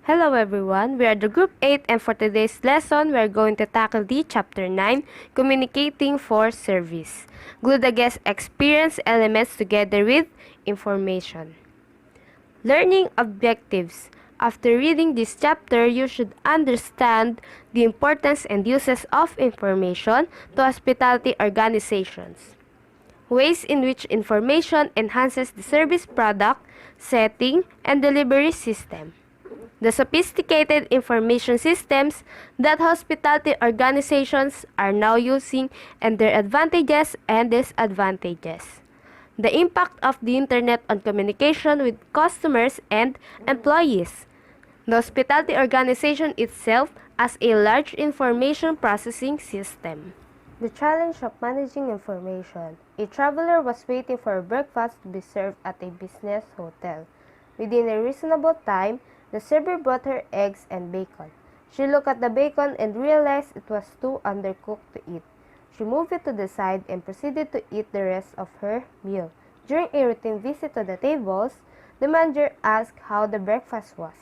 Hello everyone, we are the Group 8 and for today's lesson, we are going to tackle the Chapter 9, Communicating for Service. Glue the guest experience elements together with information. Learning objectives. After reading this chapter, you should understand the importance and uses of information to hospitality organizations. Ways in which information enhances the service product, setting, and delivery system. The sophisticated information systems that hospitality organizations are now using and their advantages and disadvantages. The impact of the internet on communication with customers and employees. The hospitality organization itself as a large information processing system. The challenge of managing information. A traveler was waiting for breakfast to be served at a business hotel. Within a reasonable time, the server brought her eggs and bacon. She looked at the bacon and realized it was too undercooked to eat. She moved it to the side and proceeded to eat the rest of her meal. During a routine visit to the tables, the manager asked how the breakfast was.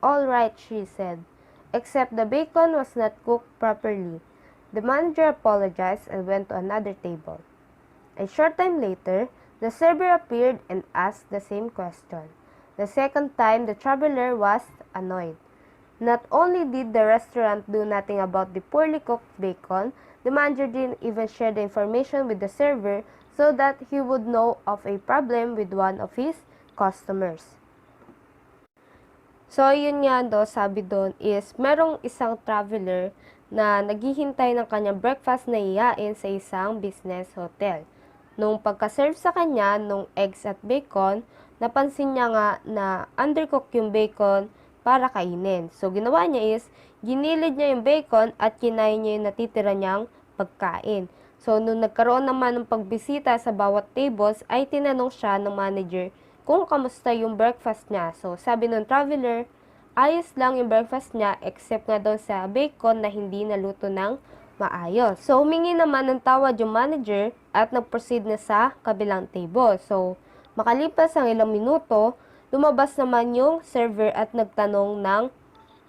"All right," she said, "except the bacon was not cooked properly." The manager apologized and went to another table. A short time later, the server appeared and asked the same question. The second time, the traveler was annoyed. Not only did the restaurant do nothing about the poorly cooked bacon, the manager didn't even share the information with the server so that he would know of a problem with one of his customers. So, yun nga sabi doon is, merong isang traveler na naghihintay ng kanyang breakfast na iyain sa isang business hotel. Nung pagka-serve sa kanya nung eggs at bacon, napansin niya nga na undercooked yung bacon para kainin. So, ginawa niya is, ginilid niya yung bacon at kinain niya yung natitira niyang pagkain. So, nung nagkaroon naman ng pagbisita sa bawat tables, ay tinanong siya ng manager kung kamusta yung breakfast niya. So, sabi ng traveler, ayos lang yung breakfast niya except nga doon sa bacon na hindi naluto ng maayos. So, humingi naman ng tawad yung manager at nag-proceed na sa kabilang table. So, makalipas ang ilang minuto, lumabas naman yung server at nagtanong ng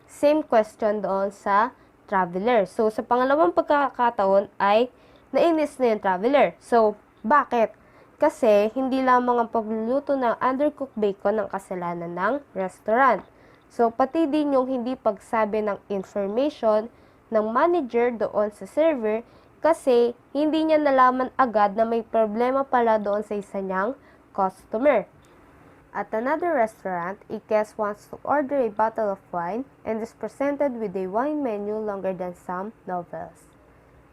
same question doon sa traveler. So, sa pangalawang pagkakataon ay nainis na yung traveler. So, bakit? Kasi hindi lamang ang pagluluto ng undercooked bacon ang kasalanan ng restaurant. So, pati din yung hindi pagsabi ng information ng manager doon sa server kasi hindi niya nalaman agad na may problema pala doon sa isa niyang customer. At another restaurant, a guest wants to order a bottle of wine and is presented with a wine menu longer than some novels.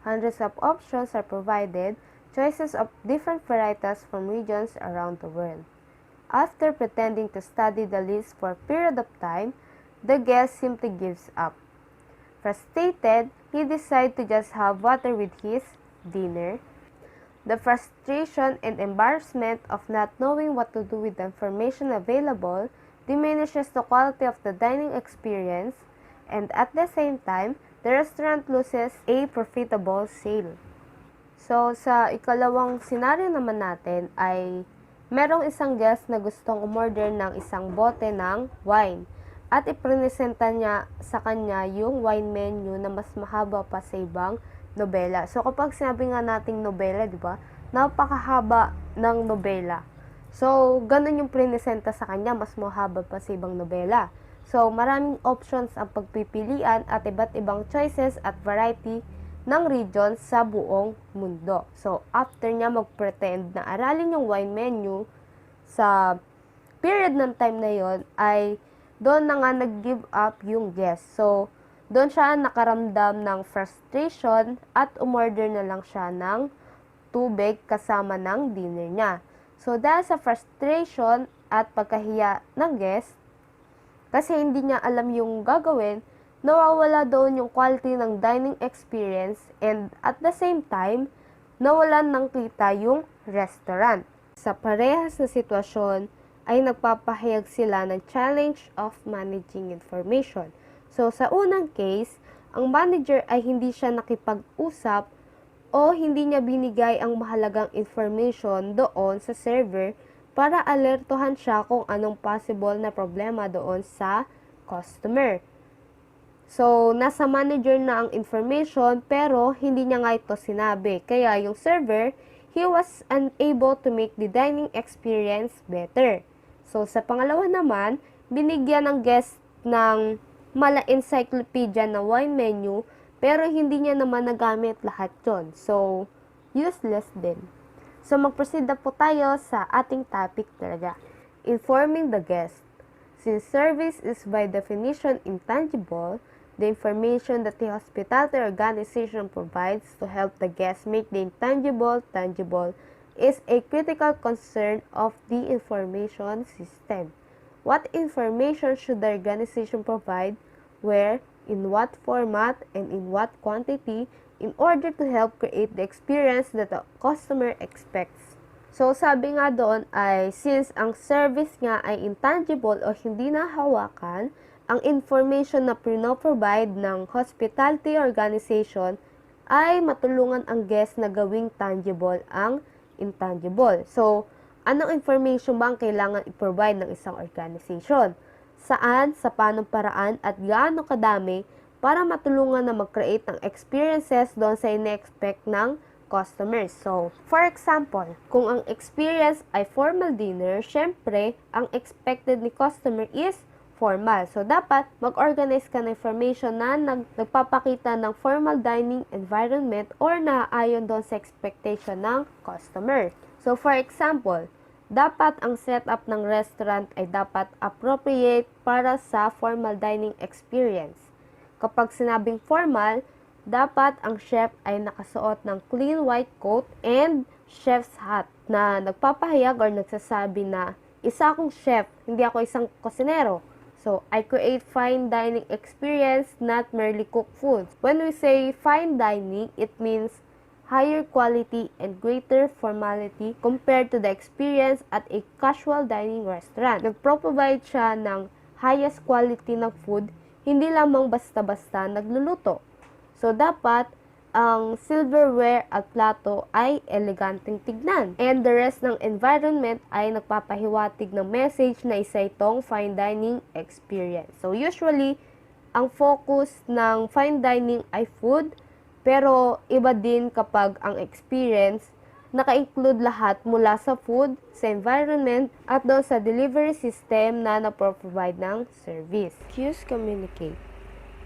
Hundreds of options are provided, choices of different varieties from regions around the world. After pretending to study the list for a period of time, the guest simply gives up. Frustrated, he decides to just have water with his dinner. The frustration and embarrassment of not knowing what to do with the information available diminishes the quality of the dining experience, and at the same time, the restaurant loses a profitable sale. So, sa ikalawang senaryo naman natin ay merong isang guest na gustong umorder ng isang bote ng wine at ipresenta niya sa kanya yung wine menu na mas mahaba pa sa ibang nobela. So, kapag sinabi nga nating nobela, di ba? Napakahaba ng nobela. So, ganun yung presenta sa kanya, mas mahaba pa sa ibang nobela. So, maraming options ang pagpipilian at iba't ibang choices at variety ng region sa buong mundo. So, after niya mag-pretend na aralin yung wine menu sa period ng time na yon ay doon na nga nag-give up yung guest. So, doon siya nakaramdam ng frustration at umorder na lang siya ng tubig kasama ng dinner niya. So, dahil sa frustration at pagkahiya ng guest, kasi hindi niya alam yung gagawin, nawawala doon yung quality ng dining experience and at the same time, nawalan ng kita yung restaurant. Sa parehas na sitwasyon, ay nagpapahayag sila ng challenge of managing information. So, sa unang case, ang manager ay hindi siya nakipag-usap o hindi niya binigay ang mahalagang information doon sa server para alertuhan siya kung anong possible na problema doon sa customer. So, nasa manager na ang information pero hindi niya nga ito sinabi. Kaya yung server, he was unable to make the dining experience better. So, sa pangalawa naman, binigyan ng guest ng mala-encyclopedia na wine menu pero hindi niya naman nagamit lahat yon. So, useless din. So, mag-proceed na po tayo sa ating topic talaga. Informing the guest. Since service is by definition intangible, the information that the hospitality organization provides to help the guest make the intangible tangible is a critical concern of the information system. What information should the organization provide, where, in what format, and in what quantity in order to help create the experience that the customer expects? So, sabi nga doon ay since ang service nga ay intangible o hindi nahawakan, ang information na provide ng hospitality organization ay matulungan ang guest na gawing tangible ang intangible. So, anong information ba ang kailangan i-provide ng isang organization? Saan, sa paanong paraan, at gaano kadami para matulungan na mag-create ng experiences doon sa ine-expect ng customers. So, for example, kung ang experience ay formal dinner, syempre, ang expected ni customer is formal. So, dapat mag-organize ka ng information na nagpapakita ng formal dining environment or naaayon doon sa expectation ng customer. So, for example, dapat ang setup ng restaurant ay dapat appropriate para sa formal dining experience. Kapag sinabing formal, dapat ang chef ay nakasuot ng clean white coat and chef's hat na nagpapahayag or nagsasabi na isa akong chef, hindi ako isang kusinero. So, I create fine dining experience, not merely cook food. When we say fine dining, it means higher quality and greater formality compared to the experience at a casual dining restaurant. Nagpro-provide siya ng highest quality ng food, hindi lamang basta-basta nagluluto. So, dapat ang silverware at plato ay eleganteng tignan. And the rest ng environment ay nagpapahiwatig ng message na isa itong fine dining experience. So, usually, ang focus ng fine dining ay food, pero iba din kapag ang experience naka-include lahat mula sa food, sa environment, at doon sa delivery system na napro-provide ng service. Cues communicate.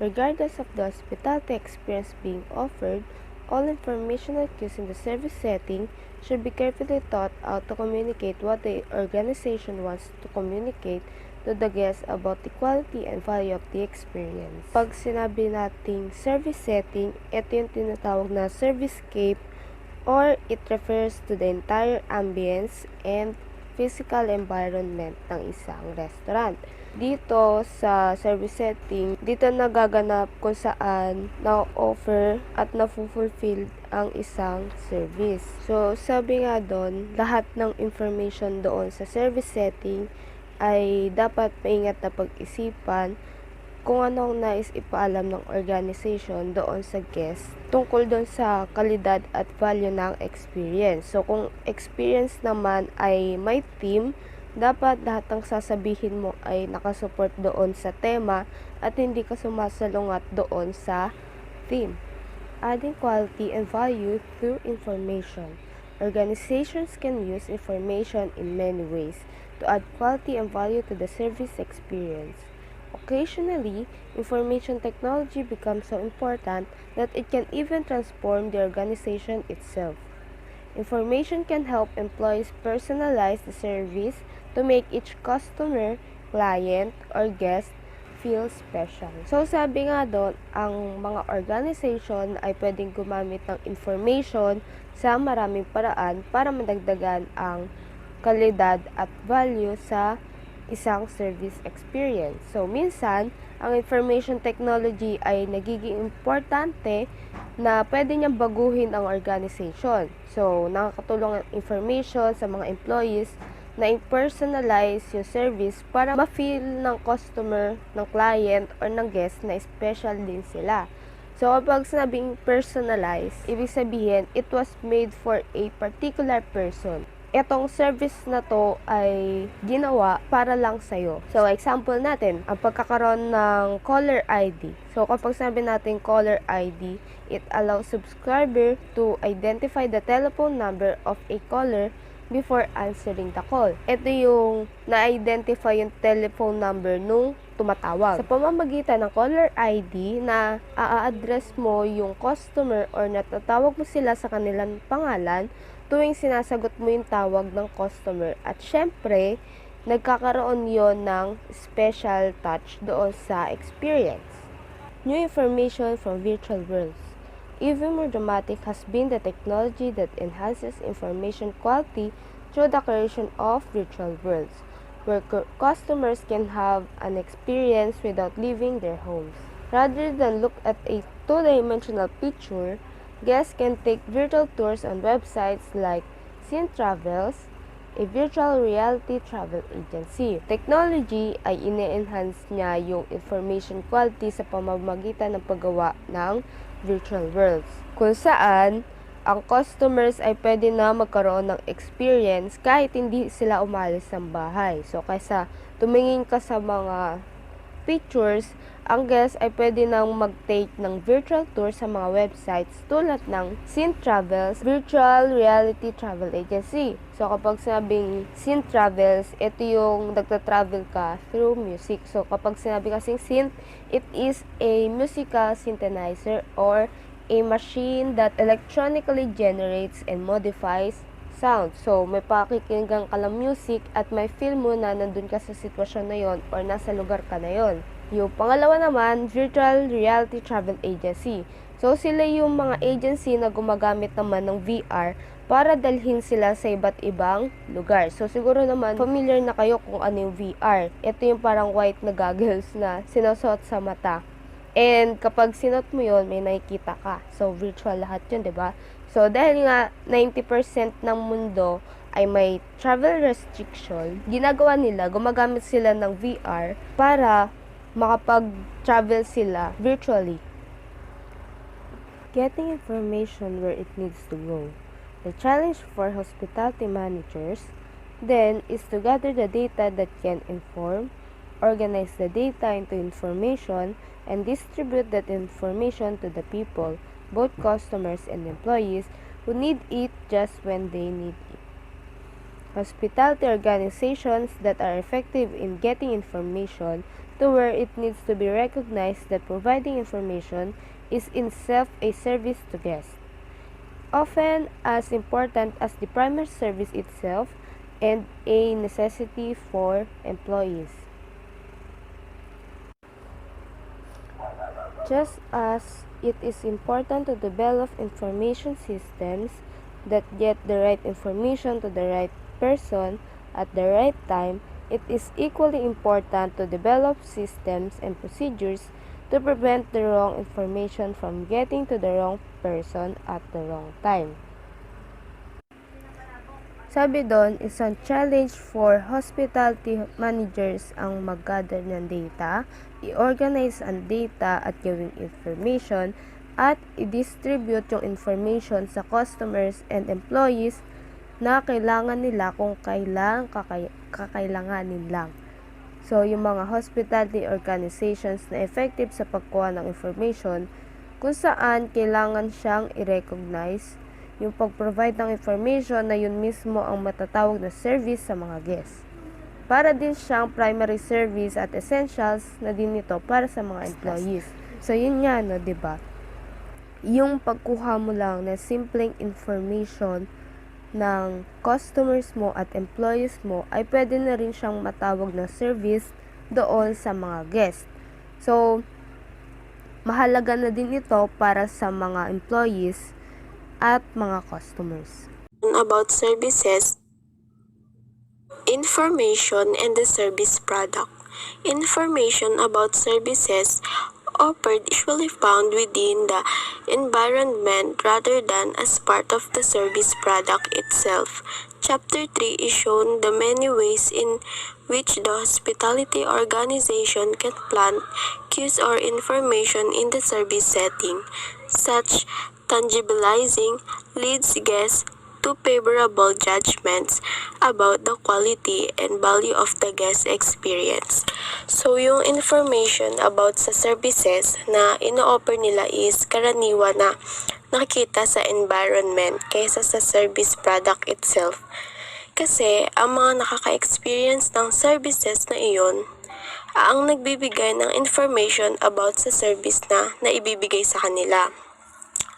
Regardless of the hospitality experience being offered, all informational cues in the service setting should be carefully thought out to communicate what the organization wants to communicate to the guests about the quality and value of the experience. Pag sinabi nating service setting, ito yung tinatawag na servicescape or it refers to the entire ambience and physical environment ng isang restaurant. Dito sa service setting, dito nagaganap kung saan na-offer at na-fulfill ang isang service. So, sabi nga doon, lahat ng information doon sa service setting ay dapat maingat na pag-isipan kung anong nais ipaalam ng organization doon sa guest tungkol doon sa kalidad at value ng experience. So, kung experience naman ay may theme, dapat lahat ng sasabihin mo ay nakasupport doon sa tema at hindi ka sumasalungat doon sa theme. Adding quality and value through information. Organizations can use information in many ways to add quality and value to the service experience. Occasionally, information technology becomes so important that it can even transform the organization itself. Information can help employees personalize the service to make each customer, client, or guest feel special. So, sabi nga doon, ang mga organization ay pwedeng gumamit ng information sa maraming paraan para madagdagan ang kalidad at value sa isang service experience. So, minsan, ang information technology ay nagiging importante na pwede niyang baguhin ang organization. So, nakakatulong ang information sa mga employees na i-personalize yung service para ma-feel ng customer, ng client, or ng guest na special din sila. So, kapag sinabing personalize, ibig sabihin, it was made for a particular person. Etong service na to ay ginawa para lang sa'yo. So, example natin, ang pagkakaroon ng caller ID. So, kapag sabi natin caller ID, it allows subscriber to identify the telephone number of a caller before answering the call. Ito yung na-identify yung telephone number nung tumatawag. Sa pamamagitan ng caller ID na a-address mo yung customer or natatawag mo sila sa kanilang pangalan tuwing sinasagot mo yung tawag ng customer. At syempre, nagkakaroon yon ng special touch doon sa experience. New information from virtual worlds. Even more dramatic has been the technology that enhances information quality through the creation of virtual worlds, where customers can have an experience without leaving their homes. Rather than look at a two-dimensional picture, guests can take virtual tours on websites like Sin Travels, a virtual reality travel agency. Technology ay ine-enhance niya yung information quality sa pamamagitan ng paggawa ng virtual worlds, kung saan ang customers ay pwede na magkaroon ng experience kahit hindi sila umalis ng bahay. So, kaysa tumingin ka sa mga pictures, ang guest ay pwede nang mag-take ng virtual tour sa mga websites tulad ng Sin Travels, Virtual Reality Travel Agency. So, kapag sinabing Sin Travels, ito yung nagta-travel ka through music. So, kapag sinabi kasing synth, it is a musical synthesizer or a machine that electronically generates and modifies sound. So, may pakikinggan ka lang music at may feel mo na nandun ka sa sitwasyon na yon or nasa lugar ka na yon. Yung pangalawa naman, Virtual Reality Travel Agency. So, sila yung mga agency na gumagamit naman ng VR para dalhin sila sa iba't ibang lugar. So, siguro naman, familiar na kayo kung ano yung VR. Ito yung parang white na goggles na sinusuot sa mata. And kapag sinot mo yon, may nakikita ka. So, virtual lahat yun, diba? So, dahil nga 90% ng mundo ay may travel restriction, ginagawa nila, gumagamit sila ng VR para makapag-travel sila virtually. Getting information where it needs to go. The challenge for hospitality managers then is to gather the data that can inform, organize the data into information, and distribute that information to the people, both customers and employees, who need it just when they need it. Hospitality organizations that are effective in getting information to where it needs to be recognized that providing information is in itself a service to guests, often as important as the primary service itself and a necessity for employees. Just as it is important to develop information systems that get the right information to the right person at the right time, it is equally important to develop systems and procedures to prevent the wrong information from getting to the wrong person at the wrong time. Sabi doon, isang challenge for hospitality managers ang mag-gather ng data, i-organize ang data at gawing information, at i-distribute yung information sa customers and employees na kailangan nila kung kailan kakailanganin lang. So, yung mga hospitality organizations na effective sa pagkuha ng information kung saan kailangan siyang i-recognize, yung pag-provide ng information na yun mismo ang matatawag na service sa mga guests. Para din siyang primary service at essentials na din ito para sa mga employees. So, yun nga, no, diba? Yung pagkuha mo lang na simpleng information ng customers mo at employees mo ay pwede na rin siyang matawag na service doon sa mga guests. So, mahalaga na din ito para sa mga employees at mga customers. About services, information and the service product. Information about services offered usually found within the environment rather than as part of the service product itself. Chapter 3 is shown the many ways in which the hospitality organization can plant cues or information in the service setting, such tangibilizing leads guests to favorable judgments about the quality and value of the guest experience. So, yung information about sa services na ino-offer nila is karaniwan na nakikita sa environment kaysa sa service product itself. Kasi ang mga nakaka-experience ng services na iyon ang nagbibigay ng information about sa service na naibibigay sa kanila.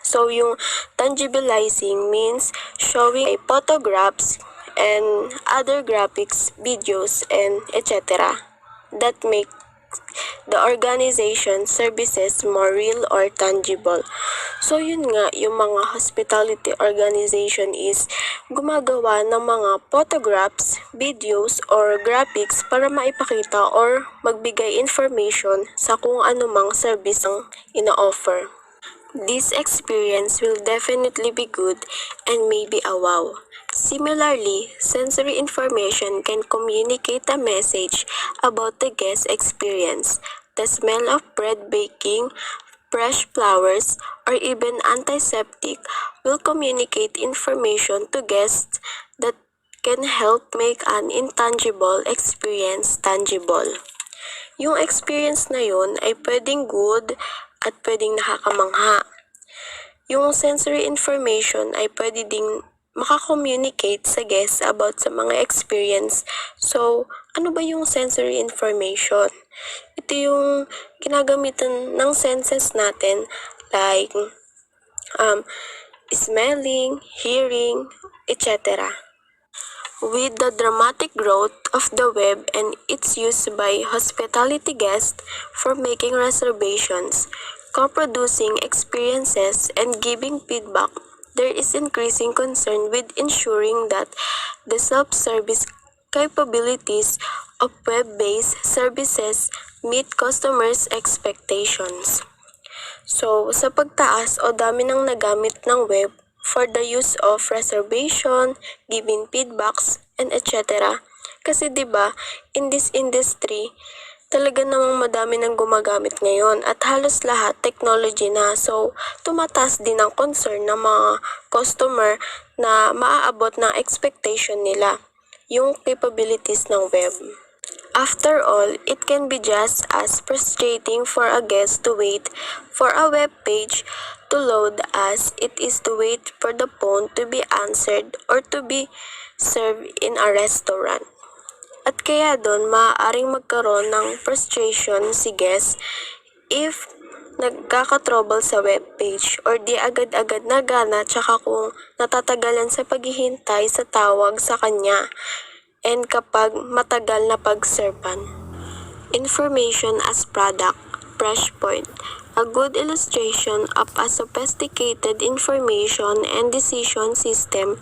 So, yung tangibilizing means showing photographs and other graphics, videos, and etc. that make the organization services more real or tangible. So yun nga, yung mga hospitality organization is gumagawa ng mga photographs, videos, or graphics para maipakita or magbigay information sa kung anumang service ang ina-offer. This experience will definitely be good and maybe a wow. Similarly, sensory information can communicate a message about the guest experience. The smell of bread baking, fresh flowers, or even antiseptic will communicate information to guests that can help make an intangible experience tangible. Yung experience na yun ay pwedeng good at pwedeng nakakamangha. Yung sensory information ay pwede ding makakommunicate sa guests about sa mga experience. So, ano ba yung sensory information? Ito yung ginagamitan ng senses natin like smelling, hearing, etc. With the dramatic growth of the web and its use by hospitality guests for making reservations, co-producing experiences, and giving feedback, there is increasing concern with ensuring that the self-service capabilities of web-based services meet customers' expectations. So, sa pagtaas o dami ng nagamit ng web for the use of reservation, giving feedbacks, and etc. Kasi 'di ba, in this industry, talaga namang madami nang gumagamit ngayon at halos lahat technology na. So, tumataas din ang concern ng mga customer na maaabot ng expectation nila, yung capabilities ng web. After all, it can be just as frustrating for a guest to wait for a web page to load as it is to wait for the phone to be answered or to be served in a restaurant. At kaya doon, maaaring magkaroon ng frustration si guest if nagkaka-trouble sa web page or di agad-agad nagana tsaka kung natatagalan sa paghihintay sa tawag sa kanya and kapag matagal na pag-servan. Information as product, fresh point. A good illustration of a sophisticated information and decision system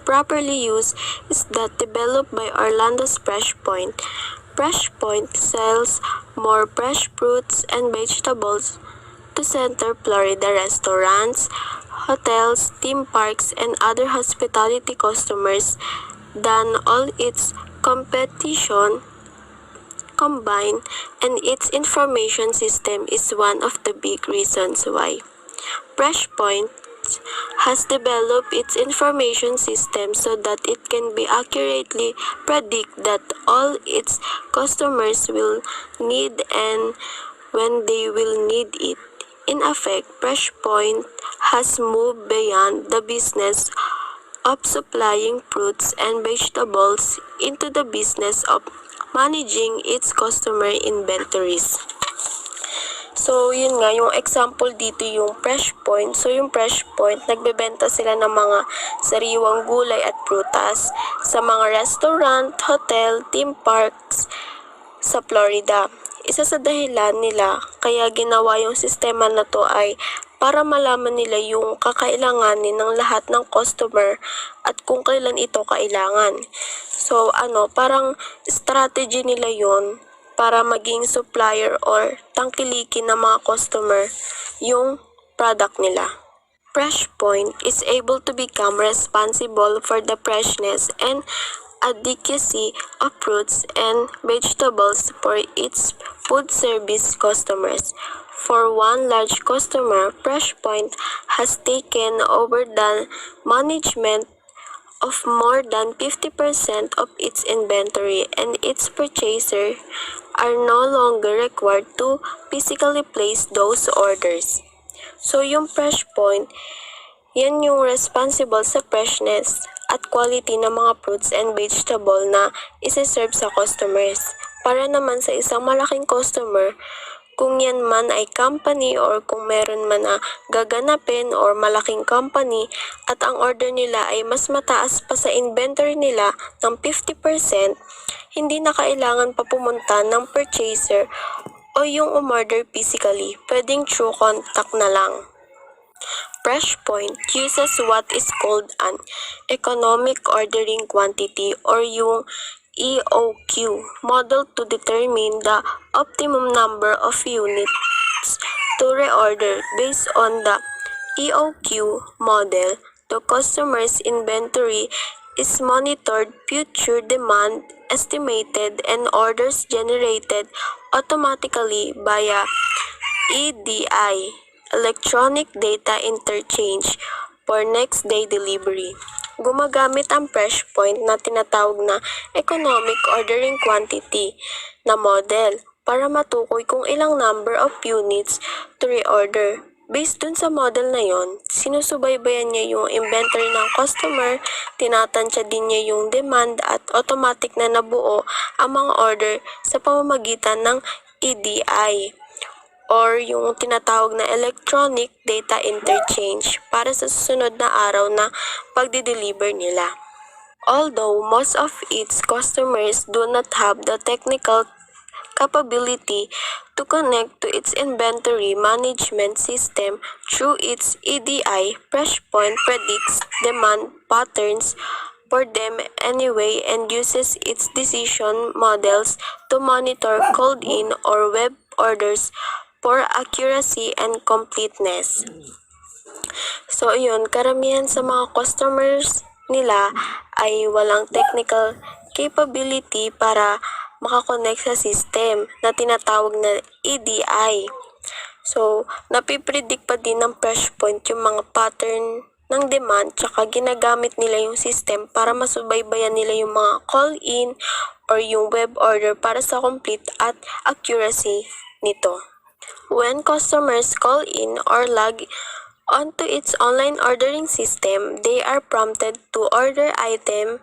properly used is that developed by Orlando's Fresh Point. Fresh Point sells more fresh fruits and vegetables to Central Florida restaurants, hotels, theme parks, and other hospitality customers than all its competition combined, and its information system is one of the big reasons why. FreshPoint has developed its information system so that it can be accurately predict that all its customers will need and when they will need it. In effect, FreshPoint has moved beyond the business of supplying fruits and vegetables into the business of managing its customer inventories. So, yun nga, yung example dito yung Fresh Point. So, yung Fresh Point, nagbebenta sila ng mga sariwang gulay at prutas sa mga restaurant, hotel, theme parks sa Florida. Isa sa dahilan nila kaya ginawa yung sistema na to ay para malaman nila yung kakailanganin ng lahat ng customer at kung kailan ito kailangan. So, parang strategy nila yon para maging supplier or tangkilikin ng mga customer yung product nila. FreshPoint is able to become responsible for the freshness and adequacy of fruits and vegetables for its food service customers. For one large customer, FreshPoint has taken over the management of more than 50% of its inventory, and its purchaser are no longer required to physically place those orders. So yung fresh point, yan yung responsible sa freshness at quality ng mga fruits and vegetable na isi-serve sa customers. Para naman sa isang malaking customer, kung yan man ay company or kung meron man na gaganapin or malaking company at ang order nila ay mas mataas pa sa inventory nila ng 50%, hindi na kailangan pa pumunta ng purchaser o yung umorder physically, pwedeng through contact na lang. FreshPoint uses what is called an economic ordering quantity or yung EOQ model to determine the optimum number of units to reorder. Based on the EOQ model, the customer's inventory is monitored, future demand estimated, and orders generated automatically via EDI, Electronic Data Interchange, for next day delivery. Gumagamit ang FreshPoint na tinatawag na Economic Ordering Quantity na model para matukoy kung ilang number of units to reorder. Based dun sa model na yon, sinusubaybayan niya yung inventory ng customer, tinatansya din niya yung demand at automatic na nabuo ang mga order sa pamamagitan ng EDI or yung tinatawag na Electronic Data Interchange para sa susunod na araw na pagdi-deliver nila. Although most of its customers do not have the technical capability to connect to its inventory management system through its EDI, FreshPoint predicts demand patterns for them anyway and uses its decision models to monitor called-in or web orders for accuracy and completeness. So yun, karamihan sa mga customers nila ay walang technical capability para makakonect sa system na tinatawag na EDI. So, napipredict pa din ng FreshPoint yung mga pattern ng demand tsaka ginagamit nila yung system para masubaybayan nila yung mga call-in or yung web order para sa complete at accuracy nito. When customers call in or log onto its online ordering system, they are prompted to order item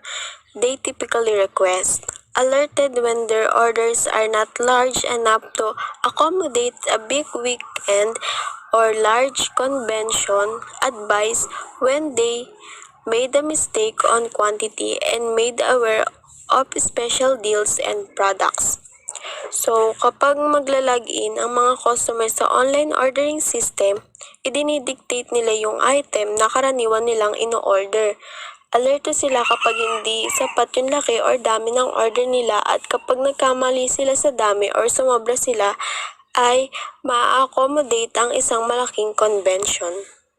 they typically request. Alerted when their orders are not large enough to accommodate a big weekend or large convention, advised when they made a mistake on quantity and made aware of special deals and products. So, kapag magla-login ang mga customers sa online ordering system, idinidictate nila yung item na karaniwan nilang ino-order. Alerto sila kapag hindi sapat yung laki or dami ng order nila at kapag nagkamali sila sa dami or sumobra sila, ay ma-accommodate ang isang malaking convention.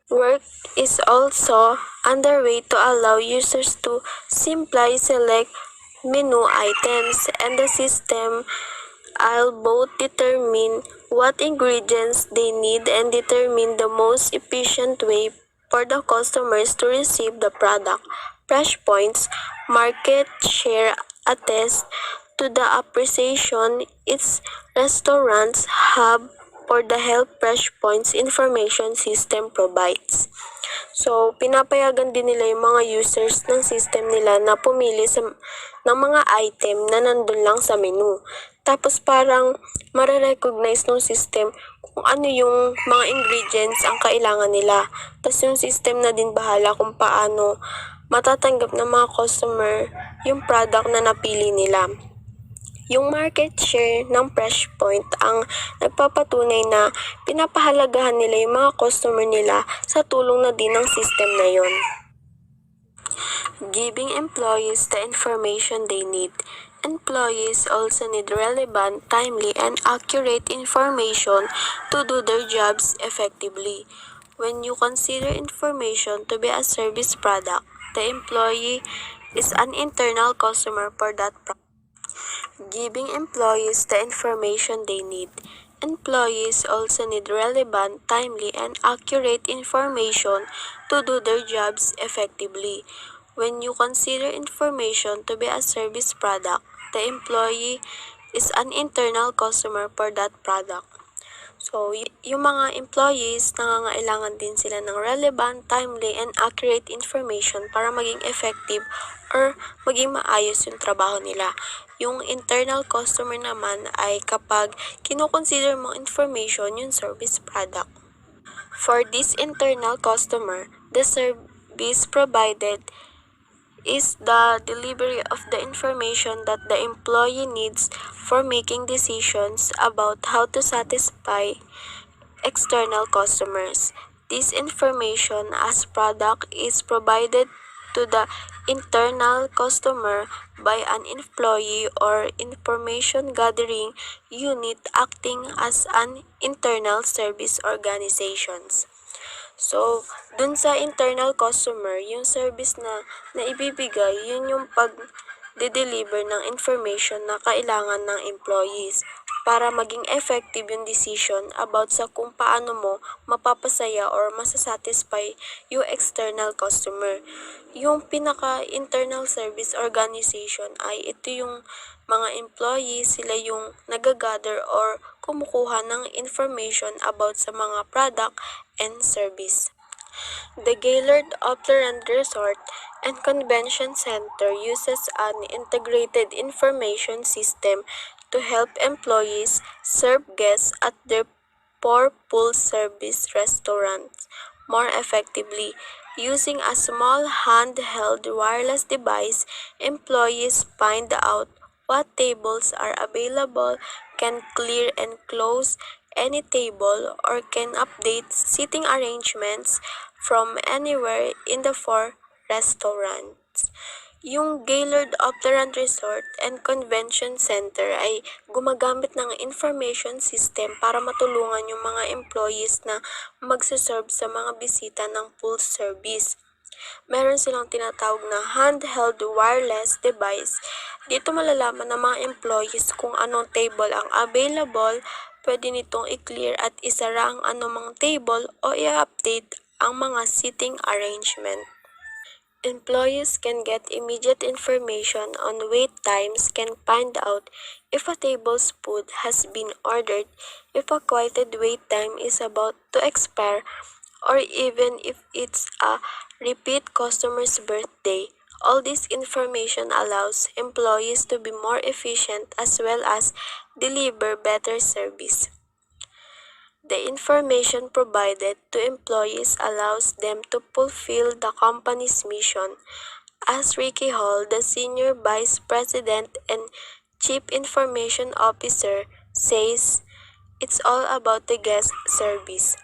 Work is also underway to allow users to simply select menu items, and the system I'll both determine what ingredients they need and determine the most efficient way for the customers to receive the product. FreshPoint's market share attests to the appreciation its restaurants have for the help FreshPoint's information system provides. So, pinapayagan din nila yung mga users ng system nila na pumili ng mga item na nandun lang sa menu. Tapos parang mare-recognize ng system kung ano yung mga ingredients ang kailangan nila. Tapos yung system na din bahala kung paano matatanggap ng mga customer yung product na napili nila. Yung market share ng FreshPoint ang nagpapatunay na pinapahalagahan nila yung mga customer nila sa tulong na din ng system na yon. Giving employees the information they need. Employees also need relevant, timely, and accurate information to do their jobs effectively. When you consider information to be a service product, the employee is an internal customer for that product. Giving employees the information they need. Employees also need relevant, timely, and accurate information to do their jobs effectively. When you consider information to be a service product, the employee is an internal customer for that product. So, yung mga employees, nangangailangan din sila ng relevant, timely, and accurate information para maging effective or maging maayos yung trabaho nila. Yung internal customer naman ay kapag kinukonsider mo information yung service product. For this internal customer, the service provided is the delivery of the information that the employee needs for making decisions about how to satisfy external customers. This information as product is provided to the internal customer by an employee or information gathering unit acting as an internal service organizations. So, dun sa internal customer, yung service na naibibigay, yun yung pag-deliver ng information na kailangan ng employees para maging effective yung decision about sa kung paano mo mapapasaya or masasatisfy yung external customer. Yung pinaka-internal service organization ay ito yung mga employees, sila yung nagagather or kumukuha ng information about sa mga product and service. The Gaylord Upland Resort and Convention Center uses an integrated information system to help employees serve guests at their four full-service restaurants more effectively. Using a small handheld wireless device, employees find out what tables are available, can clear and close any table, or can update seating arrangements from anywhere in the four restaurants. Yung Gaylord Opterant Resort and Convention Center ay gumagamit ng information system para matulungan yung mga employees na magsaserve sa mga bisita ng full service. Meron silang tinatawag na handheld wireless device. Dito malalaman ng mga employees kung anong table ang available, pwede nitong i-clear at isara ang anumang table o i-update ang mga seating arrangement. Employees can get immediate information on wait times, can find out if a table's food has been ordered, if a quieted wait time is about to expire, or even if it's a repeat customer's birthday. All this information allows employees to be more efficient as well as deliver better service. The information provided to employees allows them to fulfill the company's mission. As Ricky Hall, the Senior Vice President and Chief Information Officer, says, it's all about the guest service.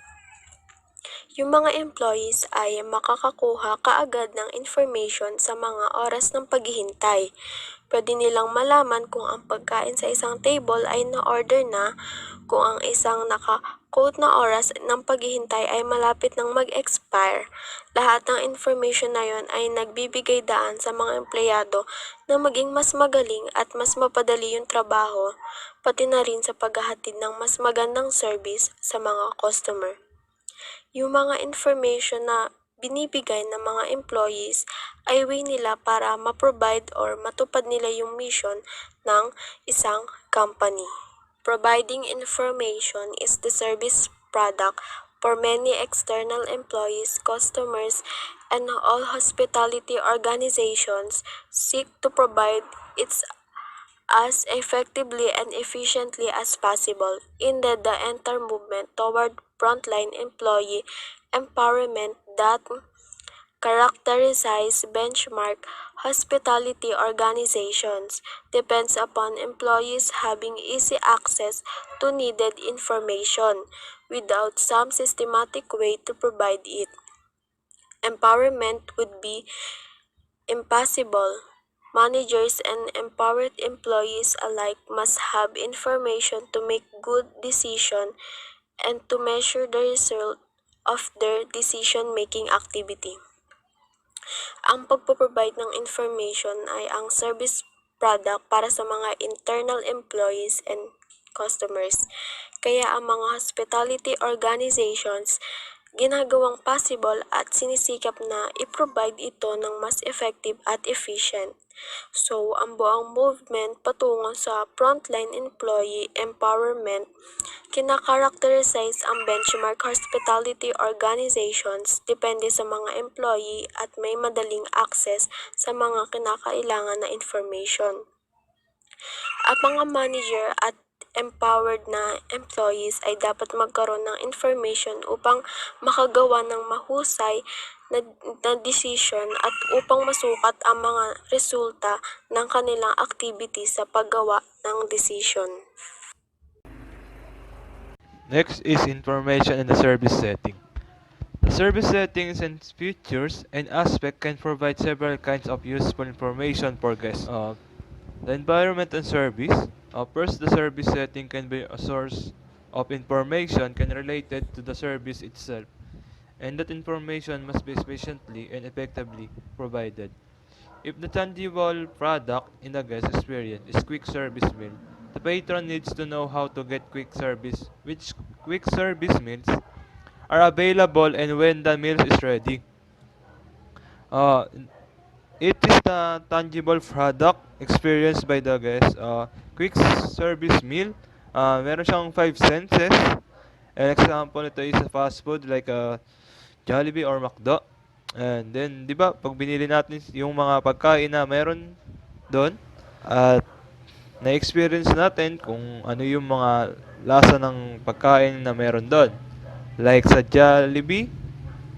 Yung mga employees ay makakakuha kaagad ng information sa mga oras ng paghihintay. Pwede nilang malaman kung ang pagkain sa isang table ay na-order na, kung ang isang naka-quote na oras ng paghihintay ay malapit ng mag-expire. Lahat ng information na yon ay nagbibigay daan sa mga empleyado na maging mas magaling at mas mapadali yung trabaho, pati na rin sa paghahatid ng mas magandang service sa mga customer. Yung mga information na binibigay ng mga employees ay way nila para ma-provide or matupad nila yung mission ng isang company. Providing information is the service product for many external employees, customers, and all hospitality organizations seek to provide its as effectively and efficiently as possible. Indeed, the entire movement toward frontline employee empowerment that characterizes benchmark hospitality organizations depends upon employees having easy access to needed information without some systematic way to provide it. Empowerment would be impossible. Managers and empowered employees alike must have information to make good decisions and to measure the result of their decision-making activity. Ang pagpo-provide ng information ay ang service product para sa mga internal employees and customers. Kaya ang mga hospitality organizations ginagawang possible at sinisikap na i-provide ito ng mas effective at efficient. So, ang buong movement patungo sa frontline employee empowerment, kinakarakterize ang benchmark hospitality organizations depende sa mga employee at may madaling access sa mga kinakailangan na information. Ang mga manager at empowered na employees ay dapat magkaroon ng information upang makagawa ng mahusay na decision at upang masukat ang mga resulta ng kanilang activity sa paggawa ng decision. Next is information and the service setting. The service settings and features and aspect can provide several kinds of useful information for guests. The environment and service. First, the service setting can be a source of information can related to the service itself, and that information must be efficiently and effectively provided. If the tangible product in the guest experience is quick service meal, the patron needs to know how to get quick service, which quick service meals are available and when the meal is ready. Uh, it is the tangible product experienced by the guest. Quick service meal, meron siyang 5 senses. An example ito is a fast food like Jollibee or McDo. And then, di ba, pag binili natin yung mga pagkain na meron doon, at na-experience natin kung ano yung mga lasa ng pagkain na meron doon. Like sa Jollibee,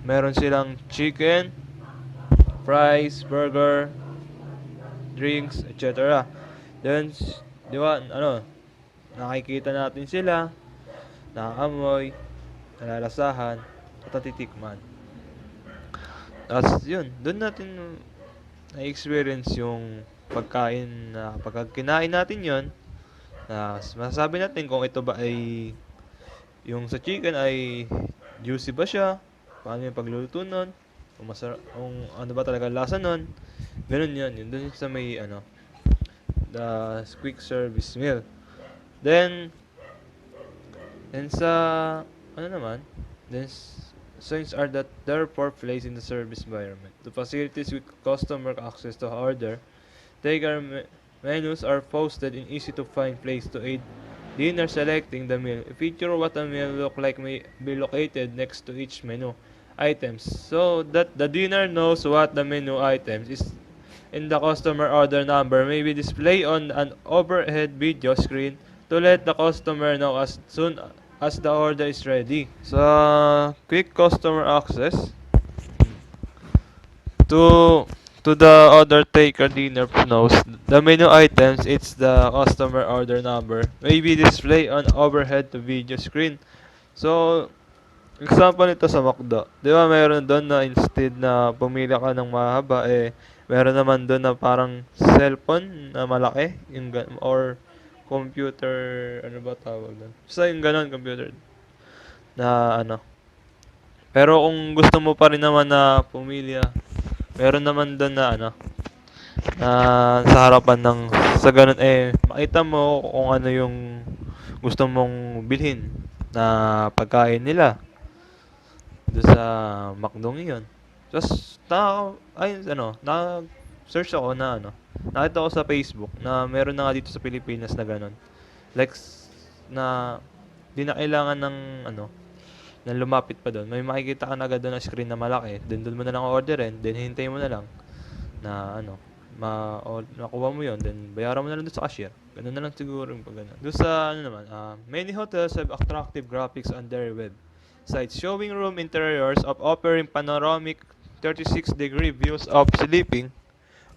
meron silang chicken, fries, burger, drinks, etc. Then, di ba, nakikita natin sila, nakaamoy, nalalasahan, at natitikman. Tapos yun, doon natin na-experience yung pagkain na pagka kinain natin yon na masasabi natin kung ito ba ay yung sa chicken ay juicy ba siya, paano yung pagluluto nun, kung ano ba talaga lasa nun, ganun yun dun sa may the quick service meal. Then, sa, ano naman, then, signs are that therefore placed in the service environment. The facilities with customer access to order, takeout menus are posted in easy to find place to aid dinner selecting the meal. A feature what a meal look like may be located next to each menu items so that the dinner knows what the menu items is in the customer order number may be displayed on an overhead video screen to let the customer know as soon as the order is ready. Sa quick customer access to the order taker dinner knows the menu items it's the customer order number may be displayed on overhead to video screen. So, example nito sa McDo. Di ba mayroon doon na instead na pumili ka ng mahaba, meron naman doon na parang cellphone na malaki, or computer, ano ba tawag doon? Basta yung ganon, computer na Pero kung gusto mo pa rin naman na pumili, meron naman doon na na sa harapan ng, sa ganun makita mo kung ano yung gusto mong bilhin na pagkain nila doon sa McDong yun. Tapos, search ako na nakita ko sa Facebook na meron na nga dito sa Pilipinas na ganun. Like, na di na kailangan ng na lumapit pa doon. May makikita ka na agad doon na screen na malaki. Then doon mo na lang orderin, then hintay mo na lang na nakuha mo yon, then bayaran mo na lang doon sa cashier. Ganun na lang siguro yung pag ganun. Doon sa many hotels have attractive graphics on their web sites showing room interiors of offering panoramic 36-degree views of sleeping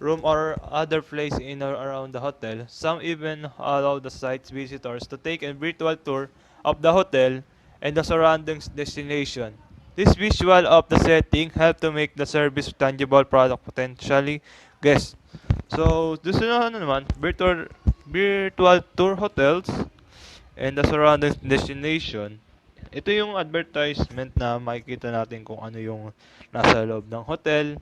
room or other place in or around the hotel. Some even allow the site's visitors to take a virtual tour of the hotel and the surrounding destination. This visual of the setting help to make the service tangible product potentially guests. So, this is naman, virtual tour hotels and the surrounding destination. Ito yung advertisement na makikita natin kung ano yung nasa loob ng hotel,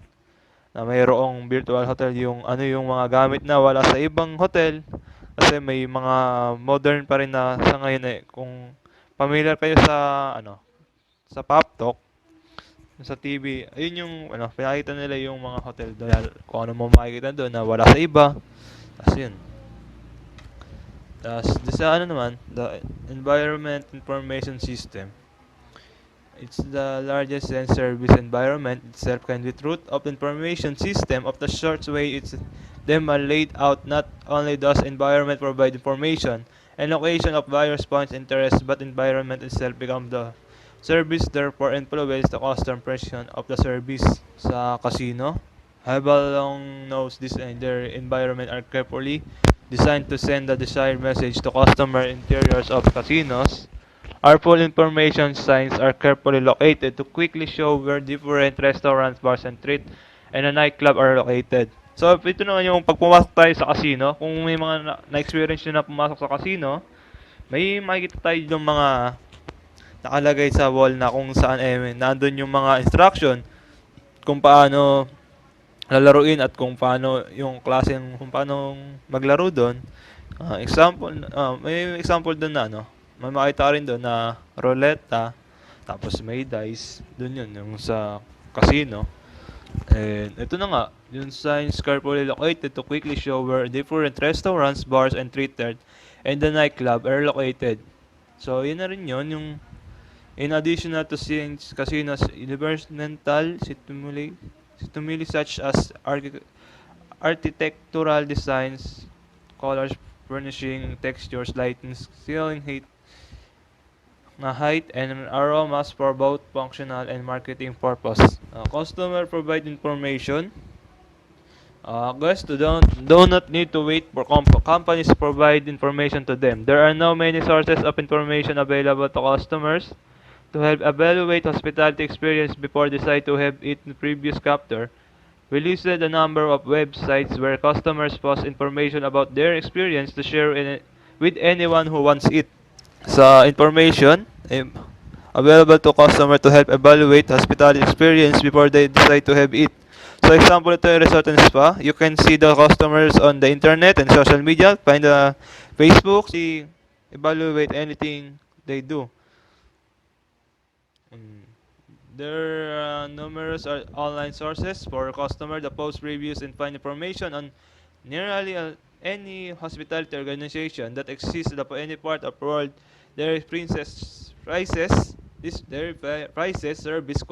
na mayroong virtual hotel, yung ano yung mga gamit na wala sa ibang hotel kasi may mga modern pa rin na sa ngayon kung familiar kayo sa sa PopTalk, sa TV, ayun yung ano, pinakita nila yung mga hotel doon, kung ano mo makikita doon na wala sa iba. Tapos yun. Tapos sa ano naman, the Environment Information System. It's the largest and service environment itself can be truth of the information system of the short way it's them are laid out. Not only does environment provide information and location of various points interest, but environment itself become the service, therefore influence the customer impression of the service. Sa casino, Havel long knows this and their environment are carefully designed to send the desired message to customer. Interiors of casinos our full information signs are carefully located to quickly show where different restaurants, bars, and treat and a nightclub are located. So, ito naman yung pag pumasok tayo sa casino, kung may mga na-experience nyo na pumasok sa casino, may makikita tayo yung mga nakalagay sa wall na kung saan nandun yung mga instruction kung paano lalaruin at kung paano yung klaseng kung paano maglaro doon. May example doon na ano, may makita rin doon na ruleta, tapos may dice, doon yun, yung sa casino. And ito na nga, yung signs carefully located to quickly show where different restaurants, bars, and theater and the nightclub are located. So, yun na rin yun, yung in addition to seeing casinos, environmental stimuli such as architectural designs, colors, furnishing, textures, lighting, ceiling height, and aromas for both functional and marketing purpose. Customer provide information. Guests do not need to wait for companies to provide information to them. There are now many sources of information available to customers to help evaluate hospitality experience before decide to have it in previous chapter. We listed a number of websites where customers post information about their experience to share with anyone who wants it. Sa information, available to customer to help evaluate hospitality experience before they decide to have it. So example ito yung resort and spa. You can see the customers on the internet and social media. Find the Facebook, see, evaluate anything they do. Mm. There are numerous online sources for customer that post reviews and find information on nearly any hospitality organization that exists in any part of the world. Their prices, service,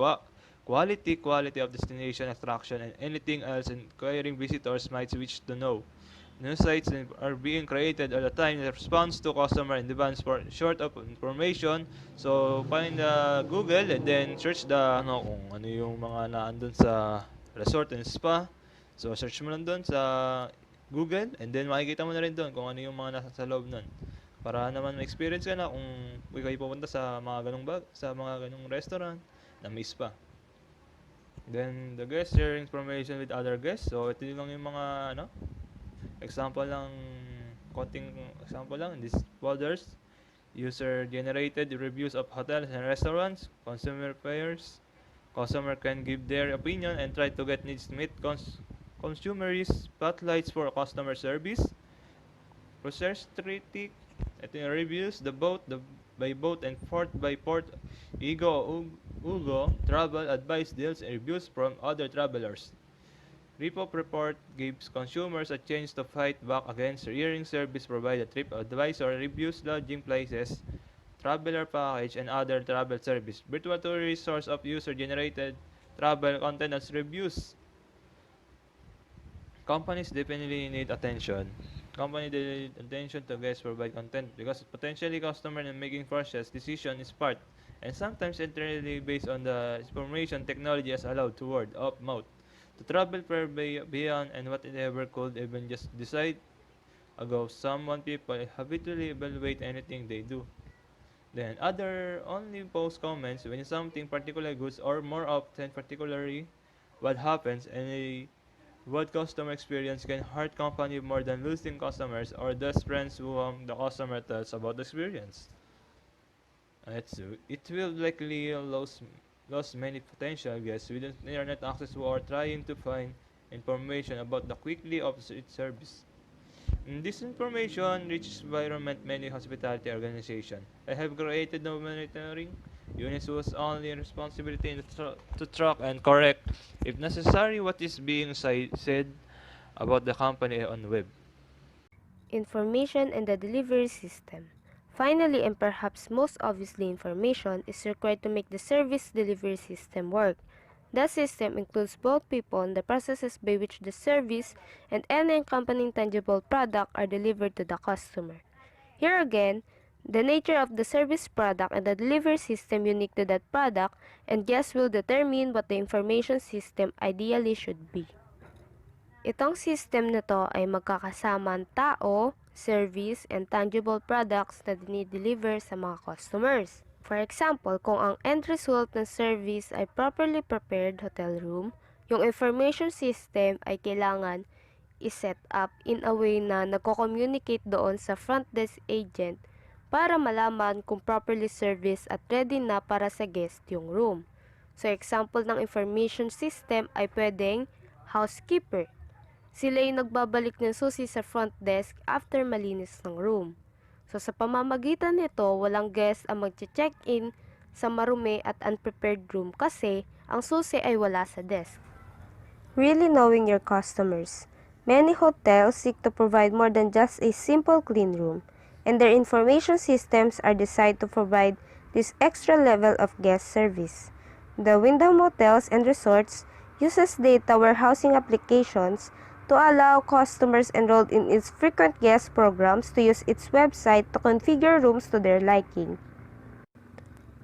quality of destination attraction, and anything else inquiring visitors might wish to know. New sites are being created all the time in response to customer and demands for short of information. So, find Google and then search the ano kung ano yung mga naandun sa resort and spa. So, search mo lang doon sa Google and then makikita mo na rin doon kung ano yung mga nasa sa loob nun. Para naman ma-experience ka na kung kayo pupunta sa mga sa mga ganung restaurant na may spa. Then, the guest sharing information with other guests. So, ito lang yung mga ano, example lang, konting example lang. In these folders, user-generated reviews of hotels and restaurants, consumer pairs. Customer can give their opinion and try to get needs met. Consumerist spotlights for customer service. Process critic. Ito yung reviews. By boat and port by port. Ugo, travel advice deals and reviews from other travelers. Repop report gives consumers a chance to fight back against rearing service provided trip advisor reviews lodging places, traveler package, and other travel service. Virtual tourist source of user-generated travel content as reviews. Companies definitely need attention. Company need attention to guests provide content because potentially customer in making purchase decision is part and sometimes entirely based on the information technology has allowed to word of mouth to travel far beyond and whatever could even just decide ago. Someone people habitually evaluate anything they do. Then other only post comments when something particular goods or more often particularly what happens and a what customer experience can hurt company more than losing customers or thus friends who the customer tells about the experience. It will likely lose many potential guests with internet access who are trying to find information about the quickly of its service. This information reaches environment many hospitality organizations. I have created no monitoring units whose only responsibility is to track and correct, if necessary, what is being said about the company on web. Information and the delivery system. Finally, and perhaps most obviously, information is required to make the service delivery system work. The system includes both people and the processes by which the service and any accompanying tangible product are delivered to the customer. Here again, the nature of the service product and the delivery system unique to that product and guess will determine what the information system ideally should be. Itong system na to ay magkakasama ang tao, service, and tangible products na dinideliver sa mga customers. For example, kung ang end result ng service ay properly prepared hotel room, yung information system ay kailangan i-set up in a way na nagko-communicate doon sa front desk agent para malaman kung properly service at ready na para sa guest yung room. So, example ng information system ay pwedeng housekeeper. Sila yung nagbabalik ng susi sa front desk after malinis ng room. So sa pamamagitan nito, walang guest ang mag-check-in sa marumi at unprepared room kasi ang susi ay wala sa desk. Really knowing your customers. Many hotels seek to provide more than just a simple clean room, and their information systems are designed to provide this extra level of guest service. The Wyndham Hotels and Resorts uses data warehousing applications to allow customers enrolled in its frequent guest programs to use its website to configure rooms to their liking.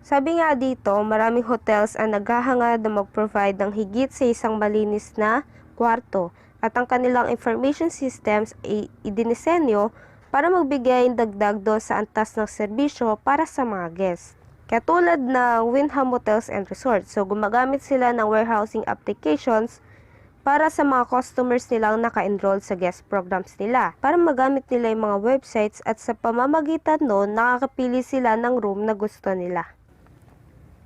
Sabi nga dito, maraming hotels ang naghahangad na mag-provide ng higit sa isang malinis na kwarto at ang kanilang information systems ay idinisenyo para magbigay ng dagdag doon sa antas ng serbisyo para sa mga guests. Katulad ng Wyndham Hotels and Resorts, so gumagamit sila ng warehousing applications para sa mga customers nilang naka-enroll sa guest programs nila, para magamit nila yung mga websites at sa pamamagitan noon, nakakapili sila ng room na gusto nila.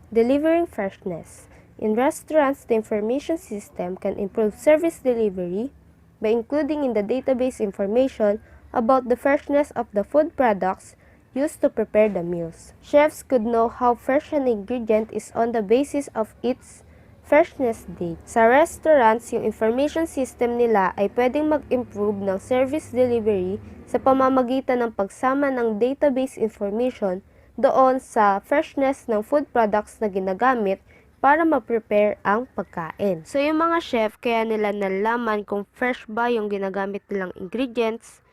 Delivering freshness. In restaurants, the information system can improve service delivery by including in the database information about the freshness of the food products used to prepare the meals. Chefs could know how fresh an ingredient is on the basis of its freshness date. Sa restaurants, yung information system nila ay pwedeng mag-improve ng service delivery sa pamamagitan ng pagsama ng database information doon sa freshness ng food products na ginagamit para ma-prepare ang pagkain. So, yung mga chef, kaya nila nalaman kung fresh ba yung ginagamit nilang ingredients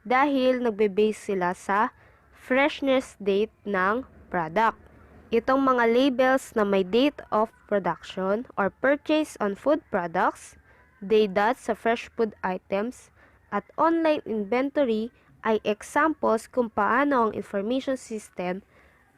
dahil nagbe-base sila sa freshness date ng product. Itong mga labels na may date of production or purchase on food products, date sa fresh food items, at online inventory ay examples kung paano ang information system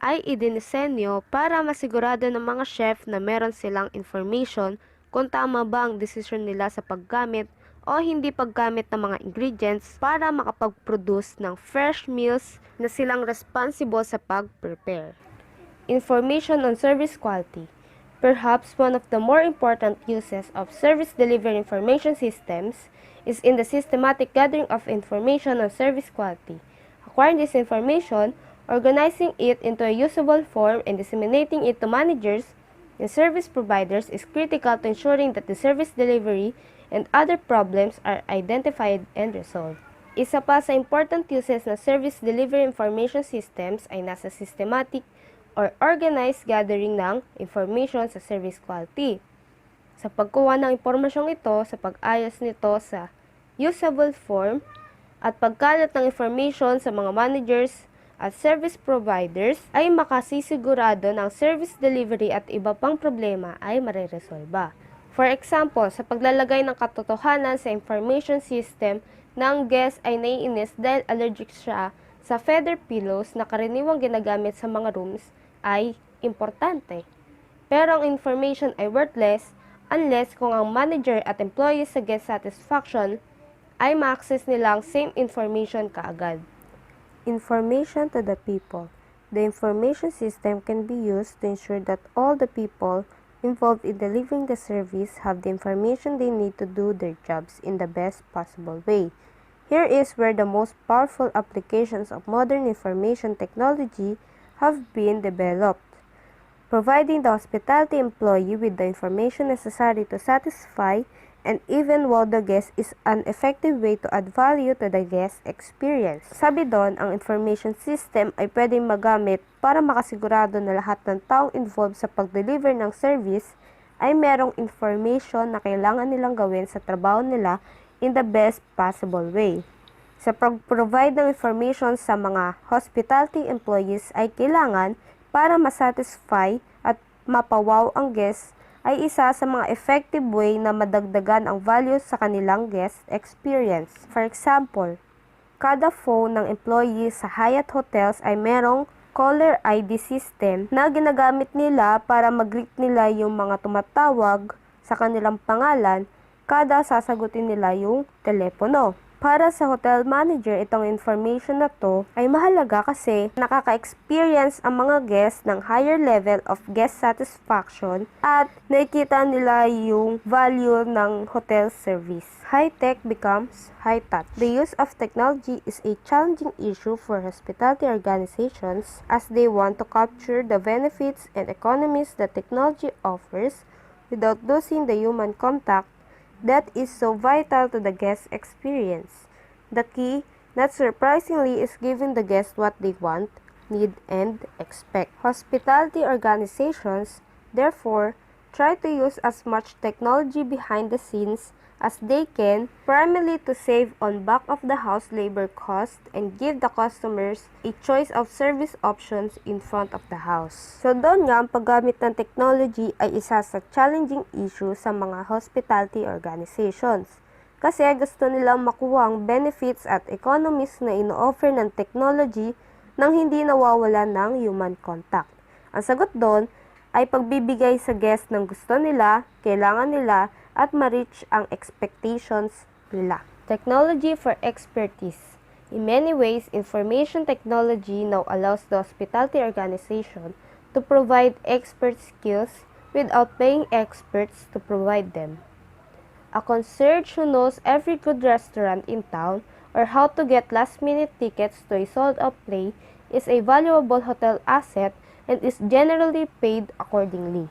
ay idinisenyo para masigurado ng mga chef na meron silang information kung tama ba ang desisyon nila sa paggamit o hindi paggamit ng mga ingredients para makapag-produce ng fresh meals na silang responsible sa pag-prepare. Information on service quality. Perhaps one of the more important uses of service delivery information systems is in the systematic gathering of information on service quality. Acquiring this information, organizing it into a usable form, and disseminating it to managers and service providers is critical to ensuring that the service delivery and other problems are identified and resolved. Isa pa sa important uses ng service delivery information systems ay nasa systematic or organized gathering ng information sa service quality. Sa pagkuha ng impormasyong ito, sa pag-ayos nito sa usable form, at pagkalat ng information sa mga managers at service providers ay makasisigurado ng service delivery at iba pang problema ay mareresolba. For example, sa paglalagay ng katotohanan sa information system ng guest ay naiinis dahil allergic siya sa feather pillows na karaniwang ginagamit sa mga rooms ay importante. Pero ang information ay worthless unless kung ang manager at employees sa guest satisfaction ay ma-access nilang same information kaagad. Information to the people. The information system can be used to ensure that all the people involved in delivering the service have the information they need to do their jobs in the best possible way. Here is where the most powerful applications of modern information technology have been developed, providing the hospitality employee with the information necessary to satisfy and even wow the guest is an effective way to add value to the guest experience. Sabi doon, ang information system ay pwedeng magamit para makasigurado na lahat ng taong involved sa pag-deliver ng service ay merong information na kailangan nilang gawin sa trabaho nila in the best possible way. Sa pag-provide ng information sa mga hospitality employees ay kailangan para masatisfy at mapawaw ang guest ay isa sa mga effective way na madagdagan ang value sa kanilang guest experience. For example, kada phone ng employee sa Hyatt Hotels ay merong caller ID system na ginagamit nila para mag-greet nila yung mga tumatawag sa kanilang pangalan kada sasagutin nila yung telepono. Para sa hotel manager, itong information na to ay mahalaga kasi nakaka-experience ang mga guests ng higher level of guest satisfaction at nakikita nila yung value ng hotel service. High-tech becomes high-touch. The use of technology is a challenging issue for hospitality organizations as they want to capture the benefits and economies that technology offers without losing the human contact that is so vital to the guest experience. The key, not surprisingly, is giving the guests what they want, need, and expect. Hospitality organizations, therefore, try to use as much technology behind the scenes as they can, primarily to save on back-of-the-house labor costs and give the customers a choice of service options in front of the house. So doon nga, ang paggamit ng technology ay isa sa challenging issue sa mga hospitality organizations. Kasi gusto nilang makuha ang benefits at economies na ino-offer ng technology nang hindi nawawala ng human contact. Ang sagot doon ay pagbibigay sa guest ng gusto nila, kailangan nila, at ma-reach ang expectations nila. Technology for expertise. In many ways, information technology now allows the hospitality organization to provide expert skills without paying experts to provide them. A concierge who knows every good restaurant in town or how to get last-minute tickets to a sold-out play is a valuable hotel asset and is generally paid accordingly.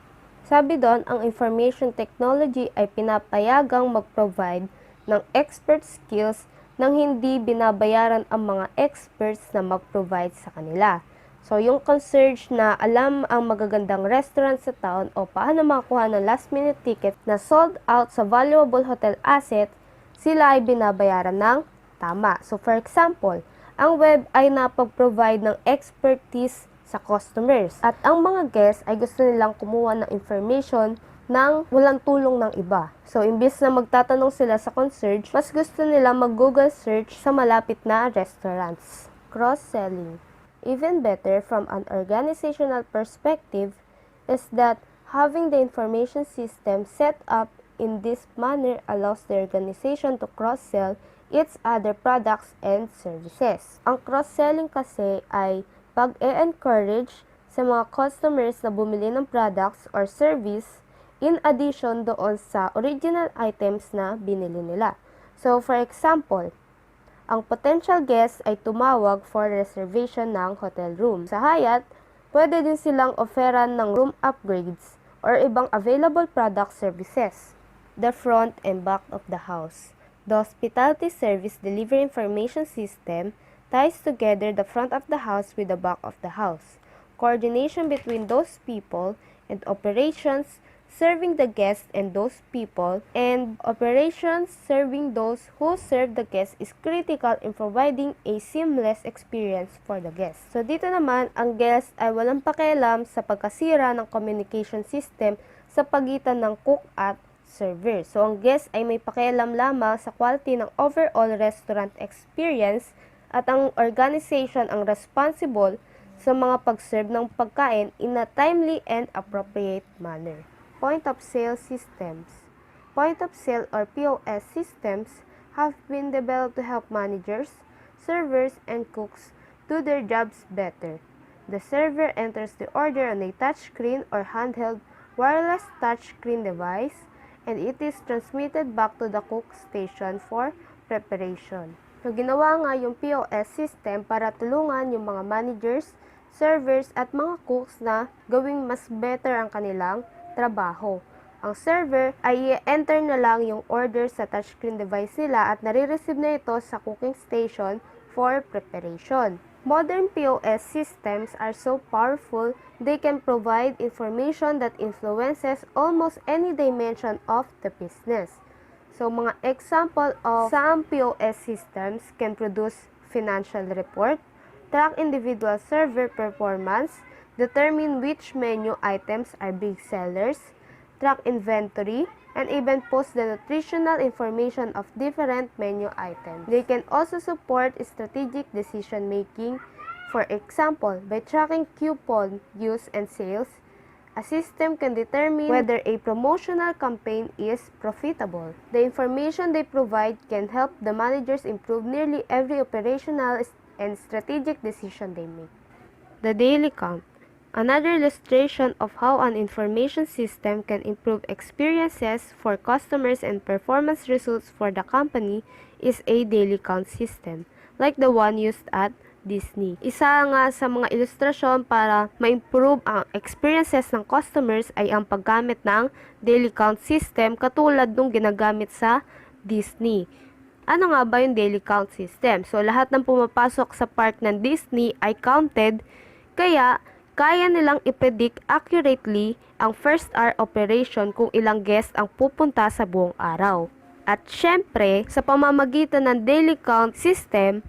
Sabi doon, ang information technology ay pinapayagang mag-provide ng expert skills nang hindi binabayaran ang mga experts na mag-provide sa kanila. So, yung concierge na alam ang magagandang restaurant sa town o paano makakuha ng last-minute ticket na sold out sa valuable hotel asset, sila ay binabayaran ng tama. So, for example, ang web ay napag-provide ng expertise sa customers. At ang mga guests ay gusto nilang kumuha ng information nang walang tulong ng iba. So, imbis na magtatanong sila sa concierge, mas gusto nila mag-Google search sa malapit na restaurants. Cross-selling. Even better from an organizational perspective is that having the information system set up in this manner allows the organization to cross-sell its other products and services. Ang cross-selling kasi ay pag-e-encourage sa mga customers na bumili ng products or service in addition doon sa original items na binili nila. So, for example, ang potential guest ay tumawag for reservation ng hotel room. Sa Hyatt, pwede din silang offeran ng room upgrades or ibang available product services. The front and back of the house. The hospitality service delivery information system ties together the front of the house with the back of the house. Coordination between those people and operations serving the guests and those people and operations serving those who serve the guests is critical in providing a seamless experience for the guests. So dito naman, ang guest ay walang pakialam sa pagkasira ng communication system sa pagitan ng cook at server. So ang guest ay may pakialam lamang sa quality ng overall restaurant experience at ang organization ang responsible sa mga pag-serve ng pagkain in a timely and appropriate manner. Point-of-sale systems. Point-of-sale or POS systems have been developed to help managers, servers, and cooks do their jobs better. The server enters the order on a touchscreen or handheld wireless touchscreen device, and it is transmitted back to the cook station for preparation. So, ginawa nga yung POS system para tulungan yung mga managers, servers, at mga cooks na gawing mas better ang kanilang trabaho. Ang server ay i-enter na lang yung order sa touchscreen device nila at nare-receive na ito sa cooking station for preparation. Modern POS systems are so powerful, they can provide information that influences almost any dimension of the business. So, mga example of some POS systems can produce financial report, track individual server performance, determine which menu items are big sellers, track inventory, and even post the nutritional information of different menu items. They can also support strategic decision making. For example, by tracking coupon use and sales, a system can determine whether a promotional campaign is profitable. The information they provide can help the managers improve nearly every operational and strategic decision they make. The daily count. Another illustration of how an information system can improve experiences for customers and performance results for the company is a daily count system, like the one used at Disney. Isa nga sa mga ilustrasyon para ma-improve ang experiences ng customers ay ang paggamit ng daily count system katulad nung ginagamit sa Disney. Ano nga ba yung daily count system? So, lahat ng pumapasok sa park ng Disney ay counted, kaya kaya nilang i-predict accurately ang first hour operation kung ilang guests ang pupunta sa buong araw. At syempre, sa pamamagitan ng daily count system,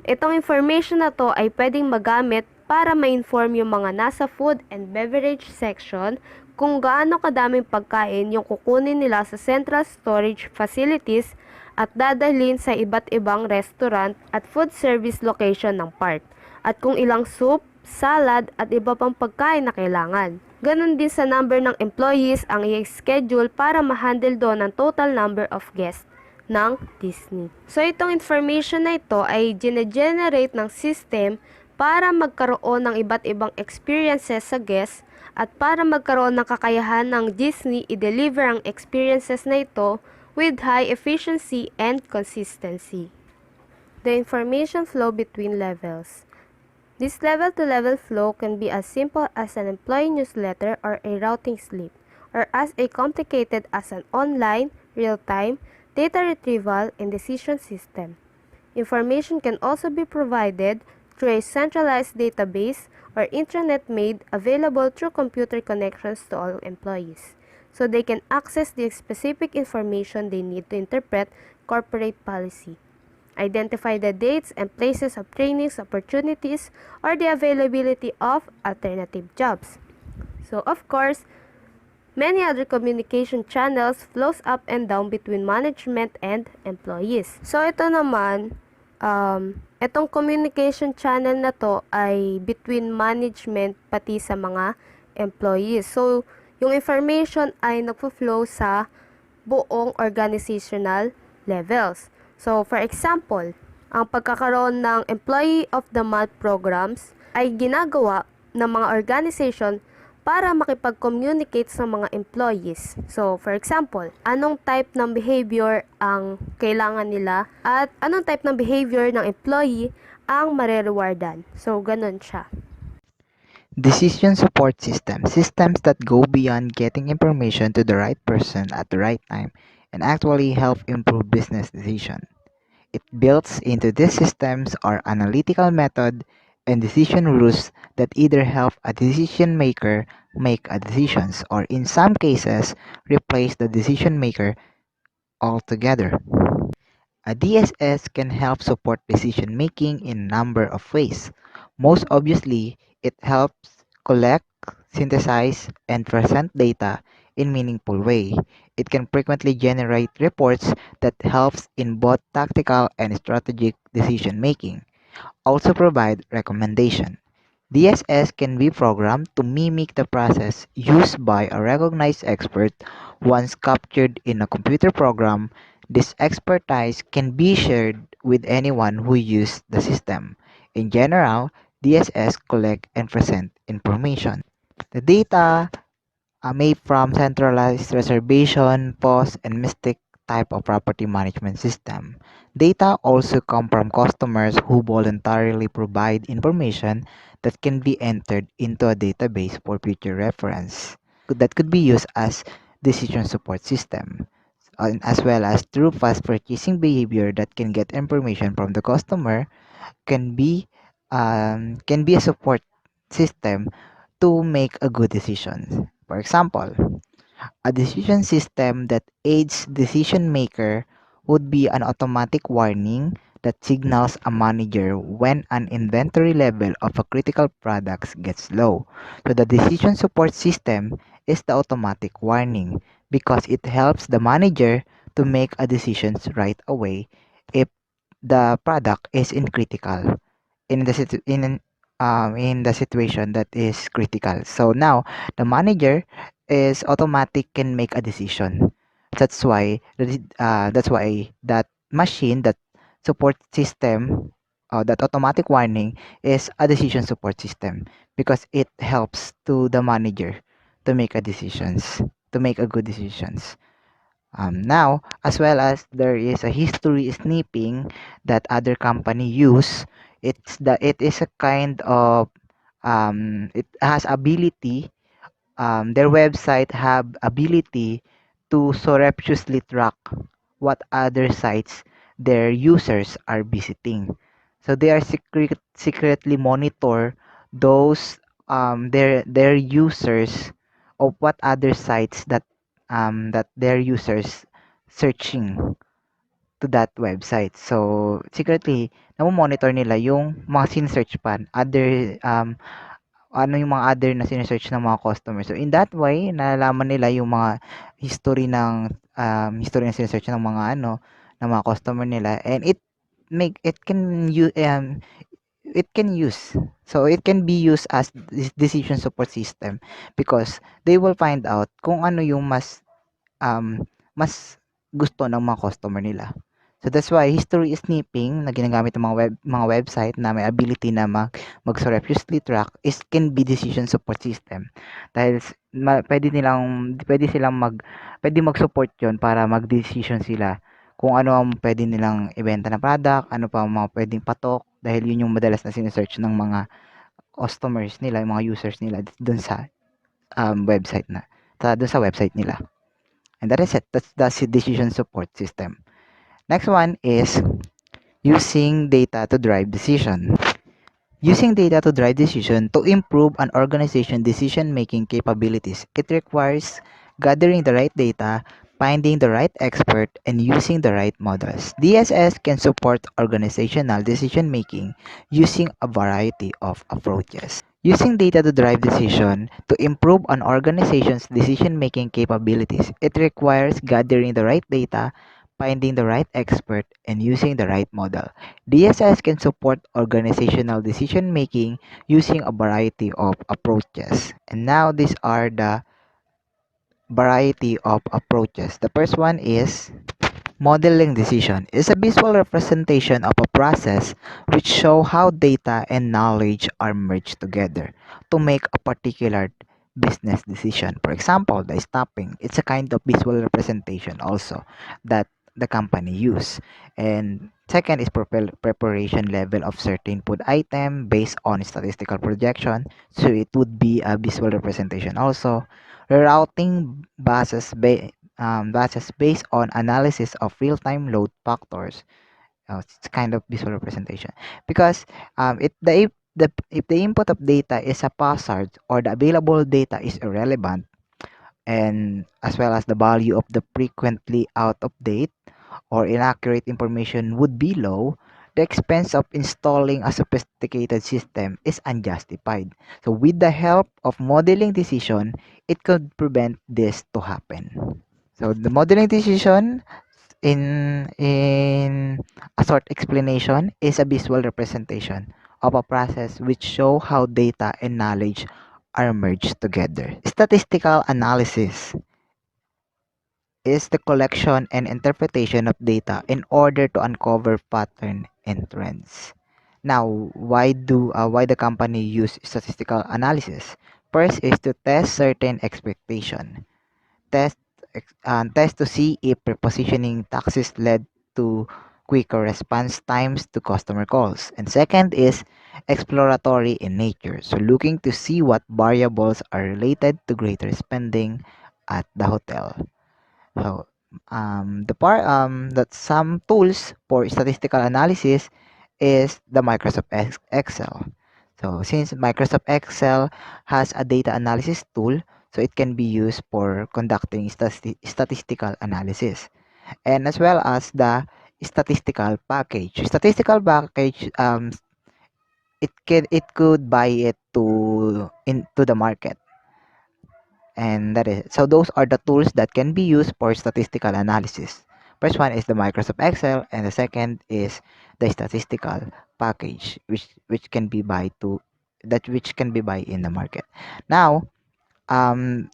itong information na to ay pwedeng magamit para ma-inform yung mga nasa food and beverage section kung gaano kadaming pagkain yung kukunin nila sa central storage facilities at dadalhin sa iba't ibang restaurant at food service location ng park, at kung ilang soup, salad at iba pang pagkain na kailangan. Ganon din sa number ng employees ang i-schedule para ma-handle doon ang total number of guests ng Disney. So, itong information na ito ay generate ng system para magkaroon ng iba't ibang experiences sa guests at para magkaroon ng kakayahan ng Disney i-deliver ang experiences na ito with high efficiency and consistency. The information flow between levels. This level-to-level flow can be as simple as an employee newsletter or a routing slip, or as complicated as an online, real-time, data retrieval and decision system. Information can also be provided through a centralized database or intranet made available through computer connections to all employees, so they can access the specific information they need to interpret corporate policy, identify the dates and places of trainings opportunities, or the availability of alternative jobs. So, of course, many other communication channels flows up and down between management and employees. So, ito naman, itong communication channel na to ay between management pati sa mga employees. So, yung information ay nagpo-flow sa buong organizational levels. So, for example, ang pagkakaroon ng Employee of the Month programs ay ginagawa ng mga organization para makipag-communicate sa mga employees. So, for example, anong type ng behavior ang kailangan nila at anong type ng behavior ng employee ang marerewardan. So, ganun siya. Decision support system. Systems that go beyond getting information to the right person at the right time and actually help improve business decision. It builds into these systems are analytical method and decision rules that either help a decision maker make a decisions or in some cases replace the decision maker altogether. A DSS can help support decision making in a number of ways. Most obviously, it helps collect, synthesize, and present data in meaningful way. It can frequently generate reports that helps in both tactical and strategic decision making. Also provide recommendation. DSS can be programmed to mimic the process used by a recognized expert. Once captured in a computer program, this expertise can be shared with anyone who uses the system. In general, DSS collect and present information. The data made from centralized reservation, POS, and Mystic type of property management system. Data also come from customers who voluntarily provide information that can be entered into a database for future reference. That could be used as decision support system, as well as through fast purchasing behavior that can get information from the customer can be a support system to make a good decision. For example, a decision system that aids decision maker would be an automatic warning that signals a manager when an inventory level of a critical product gets low. So the decision support system is the automatic warning because it helps the manager to make a decisions right away if the product is in the situation that is critical. So now the manager is automatic can make a decision. That's why that machine, that support system, that automatic warning is a decision support system because it helps to the manager to make a decisions, to make a good decisions. Now, as well as there is a history snipping that other company use. It is a kind of it has ability. Their website have ability to surreptitiously track what other sites their users are visiting. So they are secretly monitor those their users of what other sites that their users searching to that website. So secretly namo-monitor nila yung mga sin-search pa other ano yung mga other na sine-search ng mga customers. So in that way, nalalaman nila yung mga history na sine-search ng mga ng mga customer nila, and make it can you it can use so it can be used as decision support system because they will find out kung ano yung mas gusto ng mga customer nila. So that's why history snipping na ginagamit ng mga website na may ability na mag-surreptitiously track is can be decision support system. Dahil pwede mag-support 'yon para mag-decision sila kung ano ang pwede nilang ibenta na product, ano pa ang mga pwedeng patok dahil yun yung madalas na sine-search ng mga customers nila, yung mga users nila dun sa website dun sa website nila. And that is it. That's the decision support system. Next one is using data to drive decision. Using data to drive decision to improve an organization decision-making capabilities, it requires gathering the right data, finding the right expert, and using the right models. DSS can support organizational decision-making using a variety of approaches. Using data to drive decision to improve an organization's decision-making capabilities, it requires gathering the right data, finding the right expert, and using the right model. DSS can support organizational decision making using a variety of approaches. And now these are the variety of approaches. The first one is modeling decision is a visual representation of a process which show how data and knowledge are merged together to make a particular business decision. For example, the stopping, it's a kind of visual representation also that the company use. And second is preparation level of certain food item based on statistical projection. So it would be a visual representation also. Rerouting bases based on analysis of real-time load factors. It's kind of visual representation because if the input of data is haphazard or the available data is irrelevant, and as well as the value of the frequently out of date or inaccurate information would be low, the expense of installing a sophisticated system is unjustified. So with the help of modeling decision, it could prevent this to happen. So the modeling decision in a short explanation is a visual representation of a process which show how data and knowledge are merged together. Statistical analysis is the collection and interpretation of data in order to uncover pattern and trends. Now, why the company use statistical analysis? First is to test certain expectation. Test test to see if prepositioning taxes led to quicker response times to customer calls. And second is exploratory in nature. So looking to see what variables are related to greater spending at the hotel. So that some tools for statistical analysis is the Microsoft Excel. So since Microsoft Excel has a data analysis tool, so it can be used for conducting statistical analysis, and as well as the statistical package. Statistical package, it could buy it to into the market, and that is so those are the tools that can be used for statistical analysis. First one is the Microsoft Excel, and the second is the statistical package, which can be buy to that which can be buy in the market. Now, um,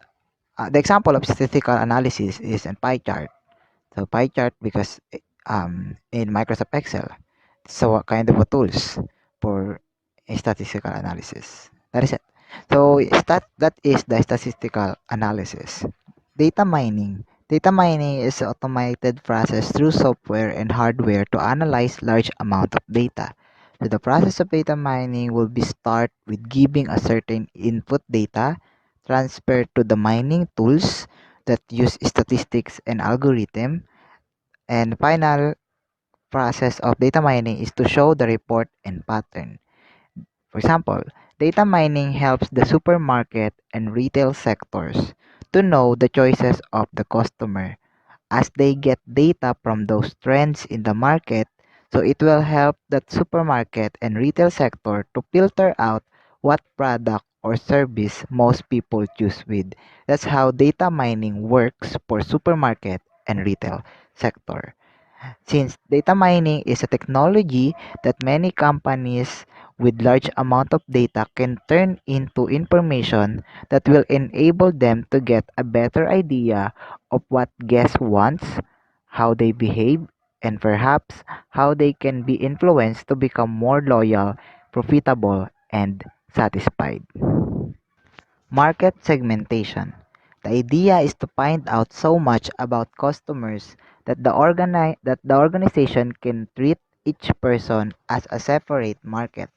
the example of statistical analysis is a pie chart. So pie chart because in Microsoft Excel, so what kind of a tools for a statistical analysis. That is it. So that is the statistical analysis. Data mining. Data mining is an automated process through software and hardware to analyze large amount of data. So the process of data mining will be start with giving a certain input data, transfer to the mining tools that use statistics and algorithm, and final process of data mining is to show the report and pattern. For example, data mining helps the supermarket and retail sectors to know the choices of the customer as they get data from those trends in the market. So it will help that supermarket and retail sector to filter out what product or service most people choose with. That's how data mining works for supermarket and retail sector. Since data mining is a technology that many companies with large amount of data can turn into information that will enable them to get a better idea of what guests wants, how they behave, and perhaps how they can be influenced to become more loyal, profitable, and satisfied. Market segmentation. The idea is to find out so much about customers that the organization can treat each person as a separate market.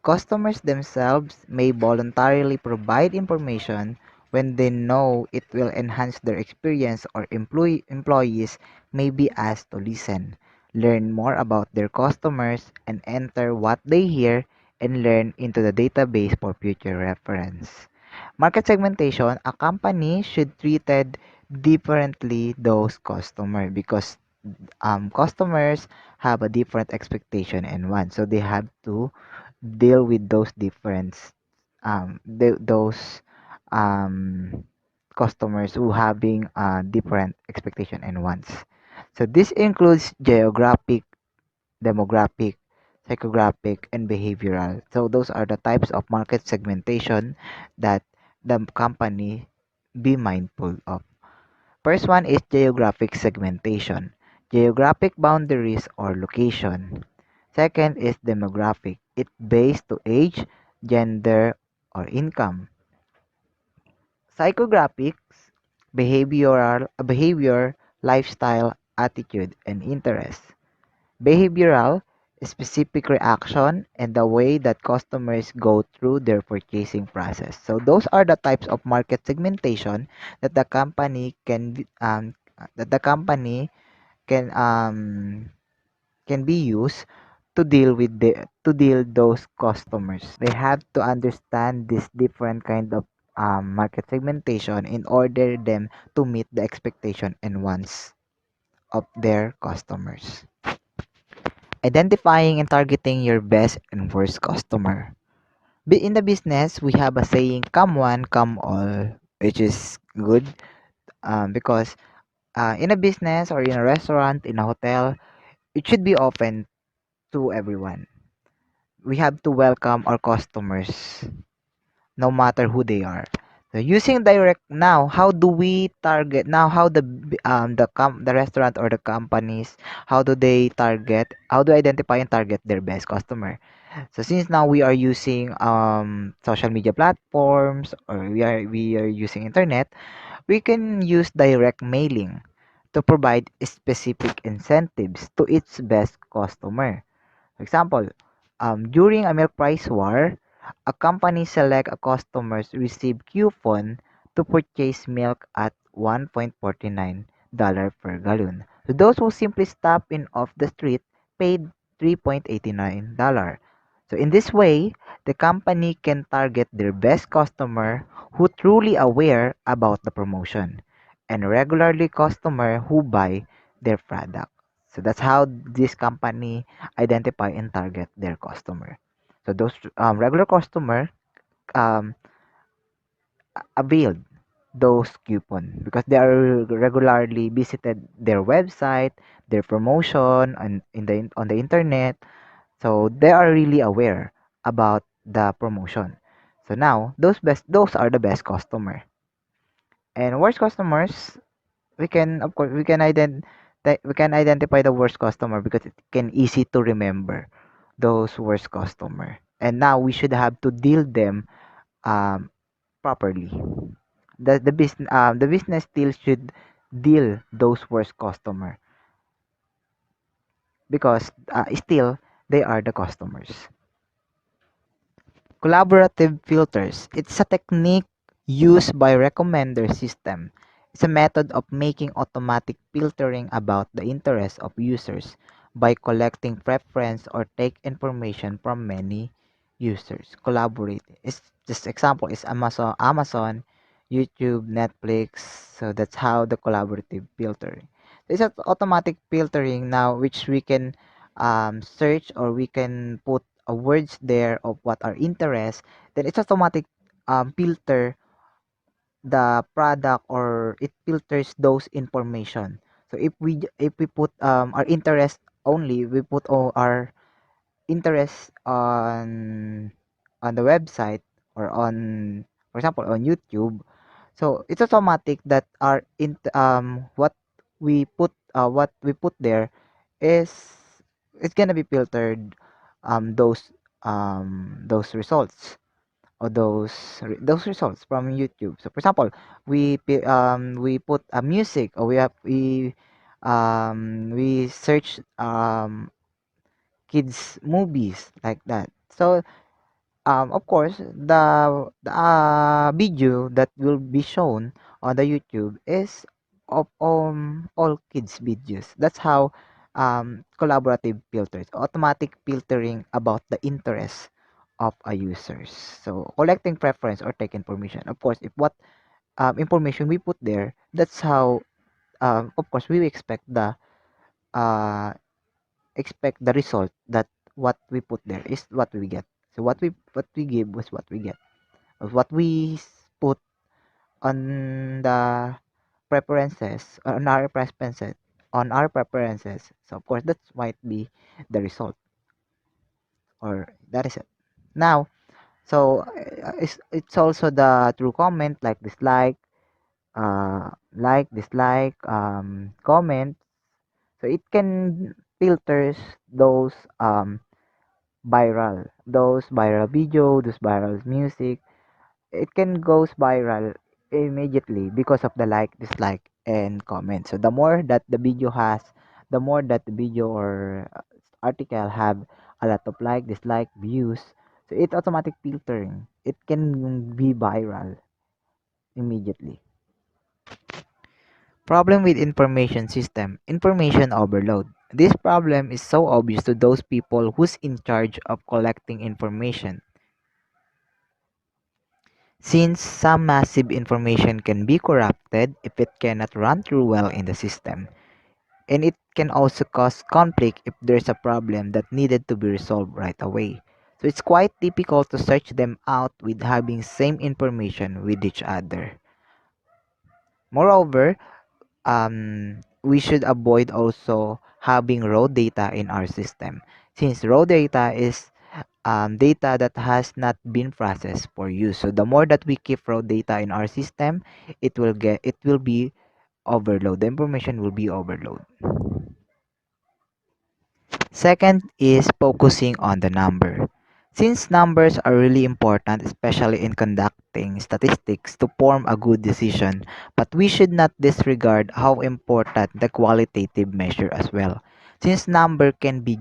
Customers themselves may voluntarily provide information when they know it will enhance their experience, or employees may be asked to listen, learn more about their customers, and enter what they hear and learn into the database for future reference. Market segmentation, a company should treated differently those customers because customers have a different expectation and want, so they have to deal with those difference those um customers who having different expectation and wants. So this includes geographic, demographic, psychographic, and behavioral. So those are the types of market segmentation that the company be mindful of. First one is geographic segmentation, geographic boundaries or location. Second is demographic. It based to age, gender, or income. Psychographics, behavior, lifestyle, attitude, and interest. Behavioral, specific reaction, and the way that customers go through their purchasing process. So those are the types of market segmentation that the company can be used to deal with to deal those customers. They have to understand this different kind of market segmentation in order them to meet the expectation and wants of their customers. Identifying and targeting your best and worst customer. In the business, we have a saying, come one, come all, which is good because in a business or in a restaurant, in a hotel, it should be open to everyone. We have to welcome our customers no matter who they are. So using direct now, how do we target now? How the restaurant or the companies, how do they target? How do identify and target their best customer? So since now we are using social media platforms, or we are using internet, we can use direct mailing to provide specific incentives to its best customer. For example, during a milk price war, a company select a customers receive coupon to purchase milk at $1.49 per gallon. So those who simply stop in off the street paid $3.89. So in this way, the company can target their best customer who truly aware about the promotion and regularly customer who buy their product. So that's how this company identify and target their customer. So those regular customer um, availed those coupon because they are regularly visited their website, their promotion on the internet. So they are really aware about the promotion. So now those are the best customer. And worst customers, we can of course we can identify the worst customer because it can easy to remember those worst customer. And now we should have to deal them um properly. The business still should deal those worst customer because still they are the customers. Collaborative filters. It's a technique used by recommender system. It's a method of making automatic filtering about the interests of users by collecting preference or take information from many users. Collaborate. It's just example is Amazon, YouTube, Netflix. So that's how the collaborative filtering. It's an automatic filtering now which we can search or we can put words there of what are interests, then it's automatic filter the product or it filters those information. So if we put our interest only, we put all our interest on the website or on for example on YouTube. So it's automatic that our what we put there is it's gonna be filtered those results or those results from YouTube. So for example, we put a music or we search kids movies like that. So of course the video that will be shown on the YouTube is of all kids videos. That's how collaborative filters, automatic filtering about the interests of a users. So collecting preference or take information. Of course, if what information we put there, that's how of course we uh, expect the result that what we put there is what we get. So what we give was what we get. What we put on the preferences on our preferences. So of course that might be the result or that is it. Now, so it's also the true comment like dislike comment. So it can filters those those viral video, those viral music. It can goes viral immediately because of the like, dislike, and comment. So the more that the video has, the more that the video or article have a lot of like, dislike, views. So it automatic filtering. It can be viral immediately. Problem with information system. Information overload. This problem is so obvious to those people who's in charge of collecting information. Since some massive information can be corrupted if it cannot run through well in the system, and it can also cause conflict if there's a problem that needed to be resolved right away. So it's quite difficult to search them out with having same information with each other. Moreover, we should avoid also having raw data in our system since raw data is data that has not been processed for use. So the more that we keep raw data in our system, it will be overload. The information will be overload. Second is focusing on the number. Since numbers are really important, especially in conducting statistics to form a good decision, but we should not disregard how important the qualitative measure as well. Since number cannot be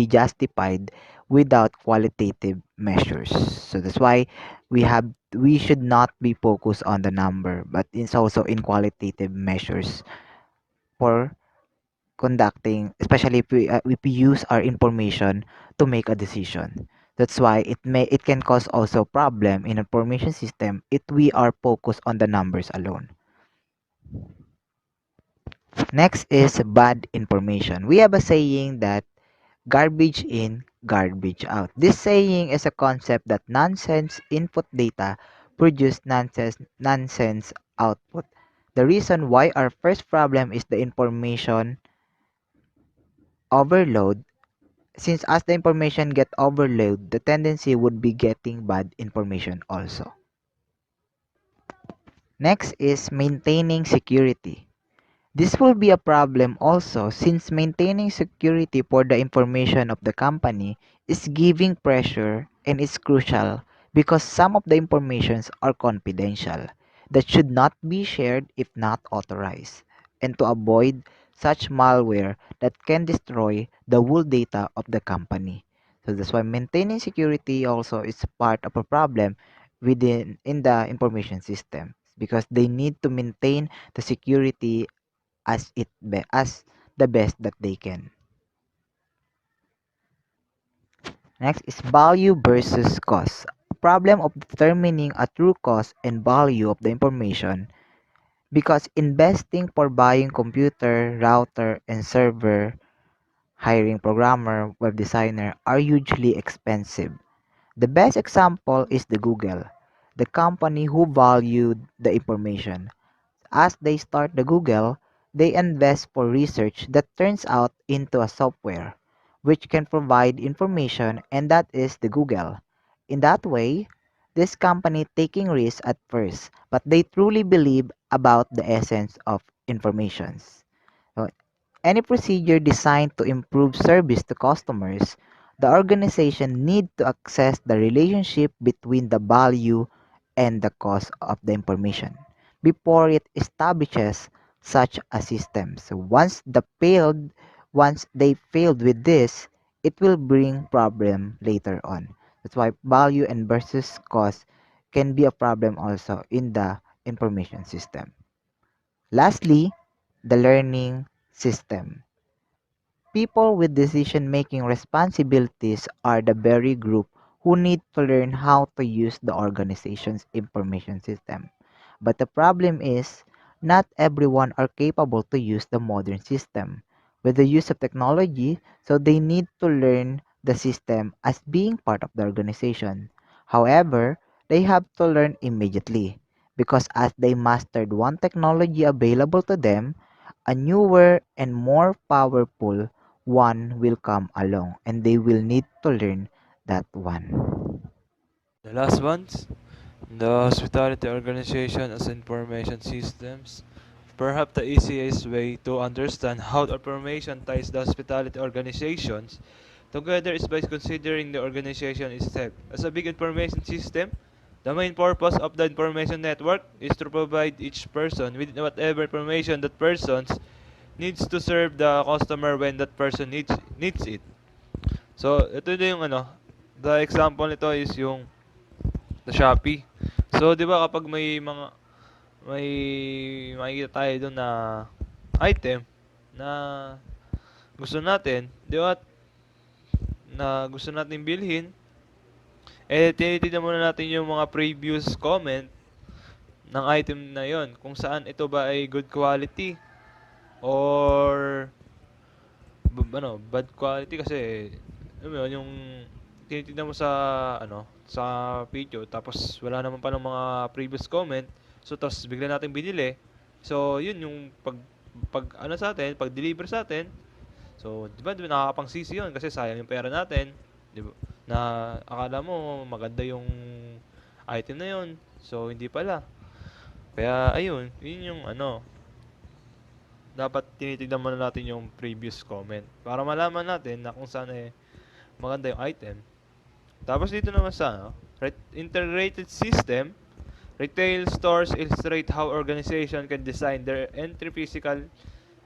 justified without qualitative measures. So that's why we should not be focused on the number, but it's also in qualitative measures for conducting, especially if we use our information to make a decision. That's why it can cause also problem in information system if we are focused on the numbers alone. Next is bad information. We have a saying that garbage in, garbage out. This saying is a concept that nonsense input data produce nonsense output. The reason why our first problem is the information overload. Since as the information get overload, the tendency would be getting bad information also. Next is maintaining security. This will be a problem also since maintaining security for the information of the company is giving pressure and is crucial because some of the informations are confidential that should not be shared if not authorized and to avoid such malware that can destroy the whole data of the company. So that's why maintaining security also is part of a problem within in the information system because they need to maintain the security as the best that they can. Next is value versus cost. A problem of determining a true cost and value of the information because investing for buying computer, router, and server, hiring programmer, web designer are hugely expensive. The best example is the Google, the company who valued the information. As they start the Google, they invest for research that turns out into a software which can provide information and that is the Google. In that way, this company taking risks at first, but they truly believe about the essence of informations. So, any procedure designed to improve service to customers, the organization need to access the relationship between the value and the cost of the information before it establishes such a system. So once they failed with this, it will bring problem later on. That's why value and versus cost can be a problem also in the information system. Lastly, the learning system. People with decision-making responsibilities are the very group who need to learn how to use the organization's information system. But the problem is, not everyone are capable to use the modern system with the use of technology, so they need to learn the system as being part of the organization. However, they have to learn immediately because as they mastered one technology available to them, a newer and more powerful one will come along and they will need to learn that one. The last ones, the hospitality organization as information systems. Perhaps the easiest way to understand how the information ties the hospitality organizations together is by considering the organization itself. As a big information system, the main purpose of the information network is to provide each person with whatever information that person needs to serve the customer when that person needs it. So, ito na yung the example nito is yung the Shopee. So, 'di ba kapag may makikita tayo doon na item na gusto natin, 'di ba? Na gusto natin bilhin, tinitignan muna natin yung mga previous comment ng item na yon kung saan ito ba ay good quality or bad quality kasi alam mo yun, yung tinitignan mo sa sa video tapos wala naman pa ng mga previous comment, so tapos bigla natin binili. So yun yung pag sa atin, pag deliver sa atin. So, 'di ba, nakakapangsisi 'yun kasi sayang yung pera natin, 'di ba? Na akala mo maganda yung item na 'yun. So, hindi pala. Kaya ayun, 'yun yung dapat tinitignan muna natin yung previous comment para malaman natin na kung saan maganda yung item. Tapos dito naman sa integrated system, retail stores illustrate how organization can design their entry physical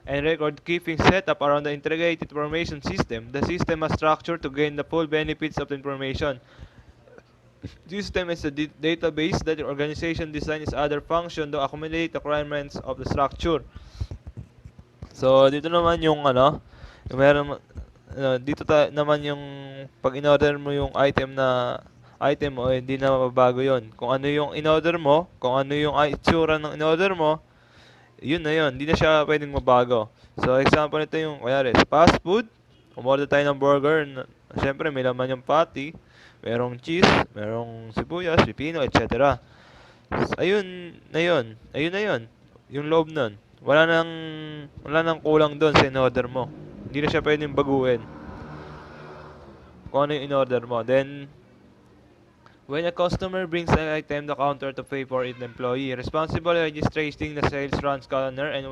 and record-keeping setup around the integrated information system. The system has structure to gain the full benefits of the information. System is a database that the organization designs other function to accommodate the requirements of the structure. So, dito naman yung yung meron dito naman yung pag in-order mo yung item mo, hindi na mababago yon. Kung ano yung in-order mo, kung ano yung itsura ng in-order mo, yun na yun. Hindi na siya pwedeng mabago. So, example nito yung, kaya fast food, umorder tayo ng burger, syempre may laman yung patty, merong cheese, merong sibuyas, pipino, etc. Ayun na yun. Ayun na yun. Yung loob nun. Wala nang kulang doon sa in-order mo. Hindi na siya pwedeng baguhin kung ano yung in-order mo. Then, when a customer brings an item to the counter to pay for it, the employee responsible registering the sales runs scanner and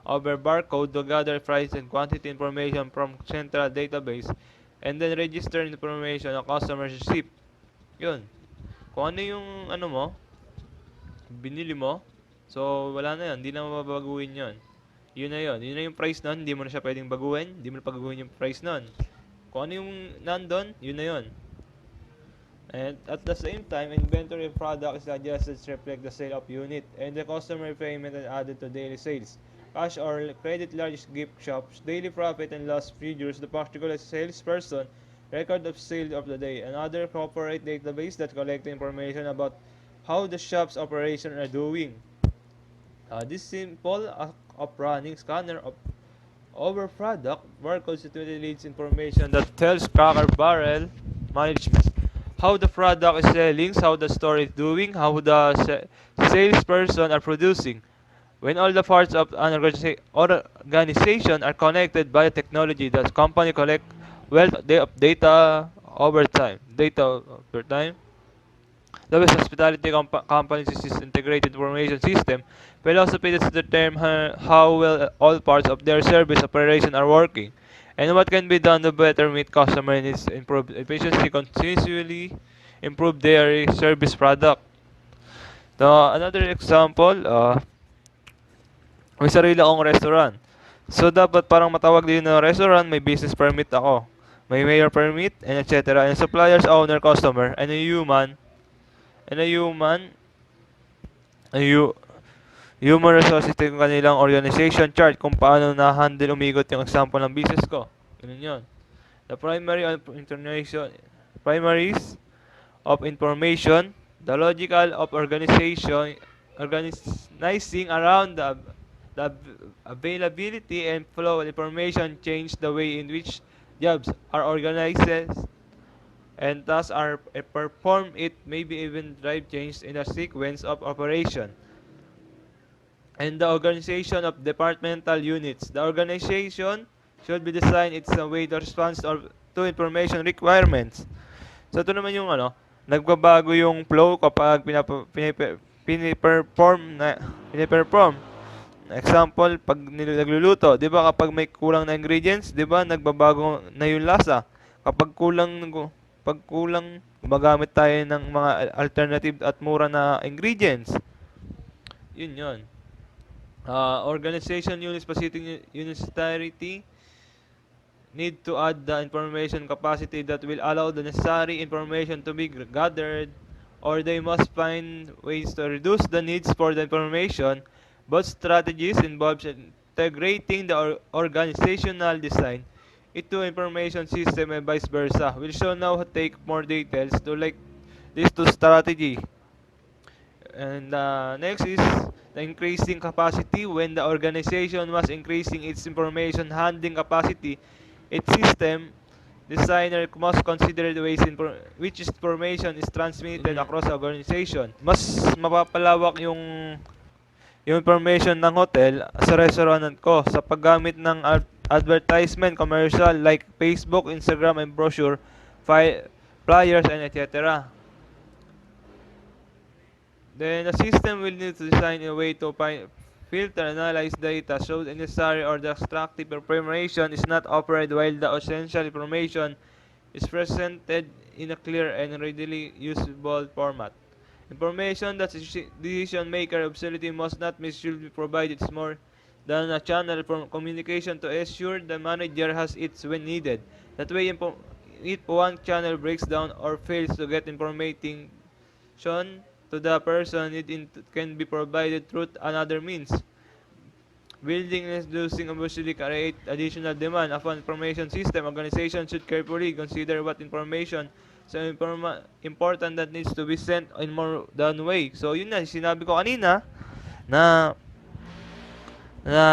over barcode to gather price and quantity information from central database and then register information on customer's receipt. Yun. Kung ano yung mo, binili mo, so wala na yan, hindi na mababaguhin yon. Yun na yun. Yun na yung price nun, hindi mo na siya pwedeng baguhin, hindi mo na pagbaguhin yung price nun. Kung ano yung nandun, yun na yun. And at the same time, inventory of product is adjusted to reflect the sale of unit and the customer payment is added to daily sales. Cash or credit large gift shops, daily profit and loss figures, the particular salesperson, record of sales of the day, and other corporate database that collect information about how the shop's operation are doing. This simple act of running scanner of over product work constituted leads information that tells Cracker Barrel management how the product is selling, how the store is doing, how the salesperson are producing. When all the parts of an organization are connected by technology, the company collect wealth of data over time. The best hospitality companies is this integrated information system philosophy that determine how well all parts of their service operation are working, and what can be done to better meet customer needs, improve efficiency, continuously improve their service product. Another example, may sarili akong restaurant. So, dapat parang matawag din na restaurant, may business permit ako. May mayor permit, and etc. And suppliers, owner, customer, and a human, and a human, a hu- human resources yung kanilang organization chart kung paano na-handle umigot yung example ng business ko. Ganun yun. The primaries of information, the logical of organizing around the availability and flow of information change the way in which jobs are organized and thus are performed. It may be even drive change in the sequence of operation and the organization of departmental units. The organization should be designed it's a way to respond to information requirements. So ito naman yung nagbabago yung flow kapag piniperform. Example, pag nagluluto, 'di ba kapag may kulang na ingredients, 'di ba nagbabago na yung lasa. Pag kulang gumagamit tayo ng mga alternative at mura na ingredients. Yun 'yon. Organization units unitarity need to add the information capacity that will allow the necessary information to be gathered, or they must find ways to reduce the needs for the information. Both strategies involve integrating the organizational design into information system and vice versa. We'll show now take more details to like these two strategy. And next is the increasing capacity. When the organization was increasing its information handling capacity, its system designer must consider the ways which information is transmitted across the organization. Mas mapapalawak yung information ng hotel sa restaurant ko sa paggamit ng advertisement commercial like Facebook, Instagram, and brochure, flyers, and etc. Then the system will need to design a way to filter, analyze data, show unnecessary or the extractive information is not offered while the essential information is presented in a clear and readily usable format. Information that the decision maker absolutely must not miss should be provided is more than a channel for communication to ensure the manager has it when needed. That way, if one channel breaks down or fails to get information to the person, can be provided through another means. Building and introducing usually create additional demand upon information system. Organization should carefully consider what information so important that needs to be sent in more than way. So yun na, sinabi ko kanina na na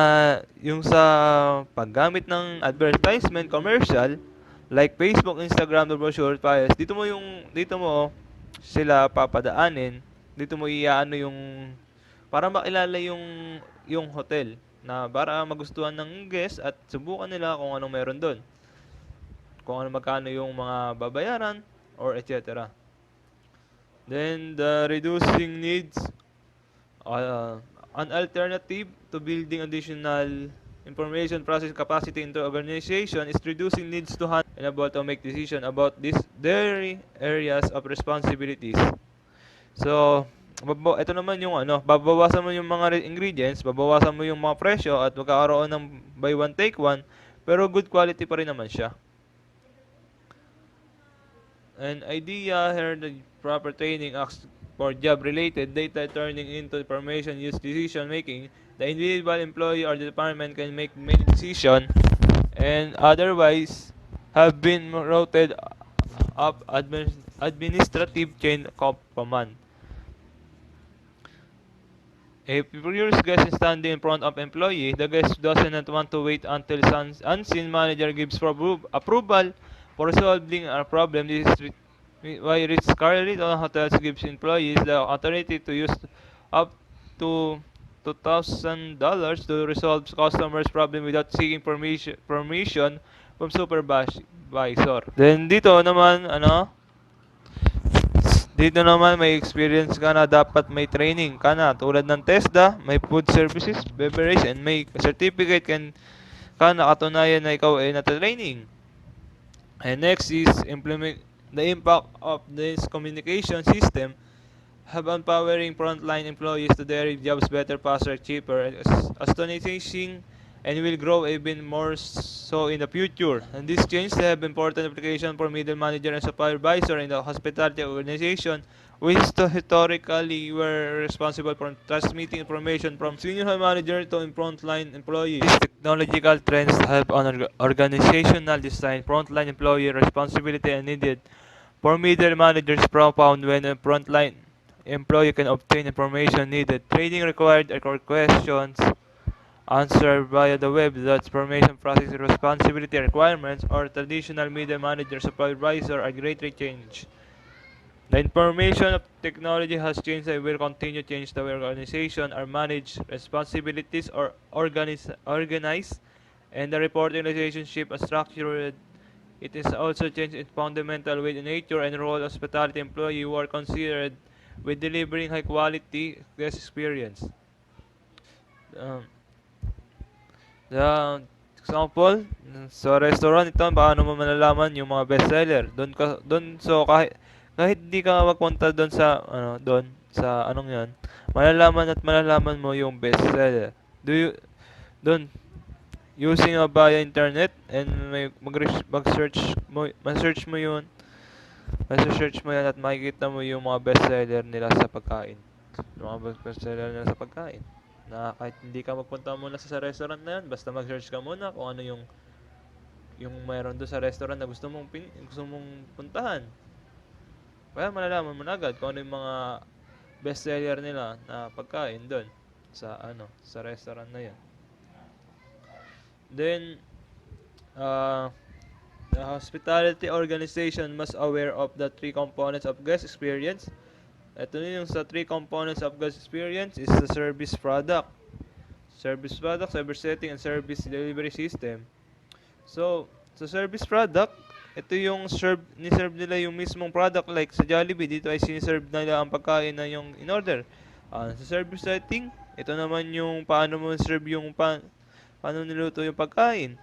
yung sa paggamit ng advertisement commercial like Facebook, Instagram, the brochure, flyers, dito mo sila papadaanin, dito mo iaano yung para makilala yung hotel na para magustuhan ng guest at subukan nila kung anong meron doon. Kung ano magkano yung mga babayaran or etc. Then the reducing needs an alternative to building additional information processing capacity into organization is reducing needs to handle and able to make decision about these very areas of responsibilities. So, ito naman yung babawasan mo yung mga ingredients, babawasan mo yung mga presyo at magkakaroon ng buy one take one, pero good quality pa rin naman siya. An idea here the proper training acts for job related data turning into information used decision making. The individual employee or the department can make many decisions and otherwise have been routed up administrative chain of command. If curious guest is standing in front of employee, the guest doesn't want to wait until unseen manager gives approval for resolving a problem. This is why Ritz Carlton Hotels gives employees the authority to use up to $2,000 to resolve customers' problem without seeking permission from supervisor. Then dito naman dito naman may experience ka na dapat may training ka na tulad ng TESDA, may food services, beverage, and may certificate ka nakatunayan na ikaw ay nata-training. And next is implement the impact of this communication system have empowering frontline employees to their jobs better, faster, cheaper, astonishing, and will grow even more so in the future. And this change have important application for middle manager and supervisor in the hospitality organization, which historically were responsible for transmitting information from senior manager to frontline employees. These technological trends have on organizational design, frontline employee responsibility and needed for middle managers profound when a frontline employee can obtain information needed. Training required or questions answered via the web without information processing responsibility requirements or traditional middle manager supervisor are greatly changed. The information of technology has changed and will continue to change the way organization are managed, responsibilities are organized, and the reporting relationship are structured. It is also changed in fundamental way the nature and role of hospitality employee who are considered with delivering high quality guest experience. Um, the example sa restaurant ito paano mo malalaman yung mga bestseller doon so kahit hindi ka magpunta doon sa doon sa anong 'yan malalaman mo yung bestseller do you doon using via internet and may mag-search mo yun search mo yan at makikita mo yung mga bestseller nila sa pagkain. Yung mga bestseller nila sa pagkain. Na kahit hindi ka magpunta muna sa restaurant na yan, basta mag-search ka muna kung ano yung mayroon doon sa restaurant na gusto mong puntahan. Kaya malalaman mo na agad kung ano yung mga bestseller nila na pagkain doon sa restaurant na yan. Then the hospitality organization must aware of the three components of guest experience. Ito yung sa three components of guest experience is the service product, service setting, and service delivery system. So, sa service product, ito yung ni-serve nila yung mismong product like sa Jollibee, dito ay siniserve nila ang pagkain na yung in-order. Sa service setting, ito naman yung paano mo serve paano niluto yung pagkain.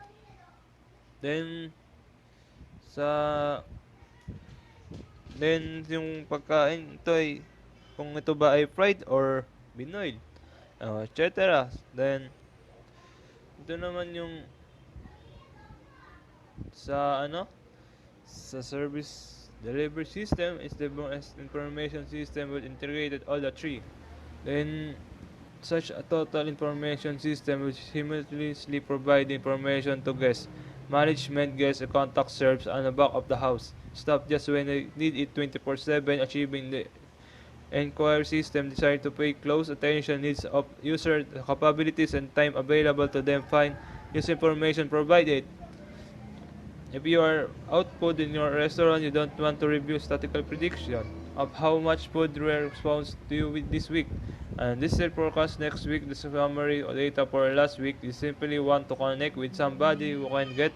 Then, Sa then yung pagkain ito ay kung ito ba ay fried or binoiled, etc. Then ito naman yung sa sa service delivery system is the most information system with integrated all the three. Then such a total information system which simultaneously provide information to guests, management, guests, and contact serves on the back of the house. Stop just when they need it 24/7, achieving the inquiry system desired to pay close attention needs of user capabilities and time available to them find use information provided. If you are output in your restaurant, you don't want to review statistical prediction of how much food were exposed to you this week. And this is forecast next week, the summary or data for last week. You simply want to connect with somebody who can get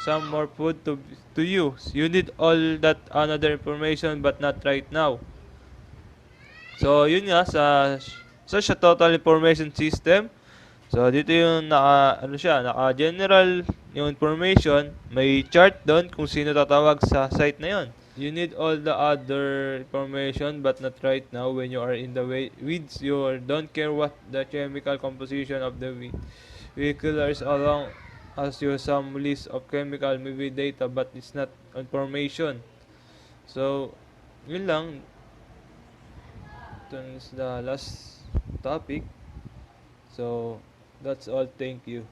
some more food to you. You need all that another information but not right now. So, yun nga, sa total information system, so, dito yung naka general yung information, may chart doon kung sino tatawag sa site na yon. You need all the other information but not right now when you are in the weeds. You don't care what the chemical composition of the vehicle is along as you some list of chemical maybe data but it's not information. So, yun lang. Ito is the last topic. So, that's all. Thank you.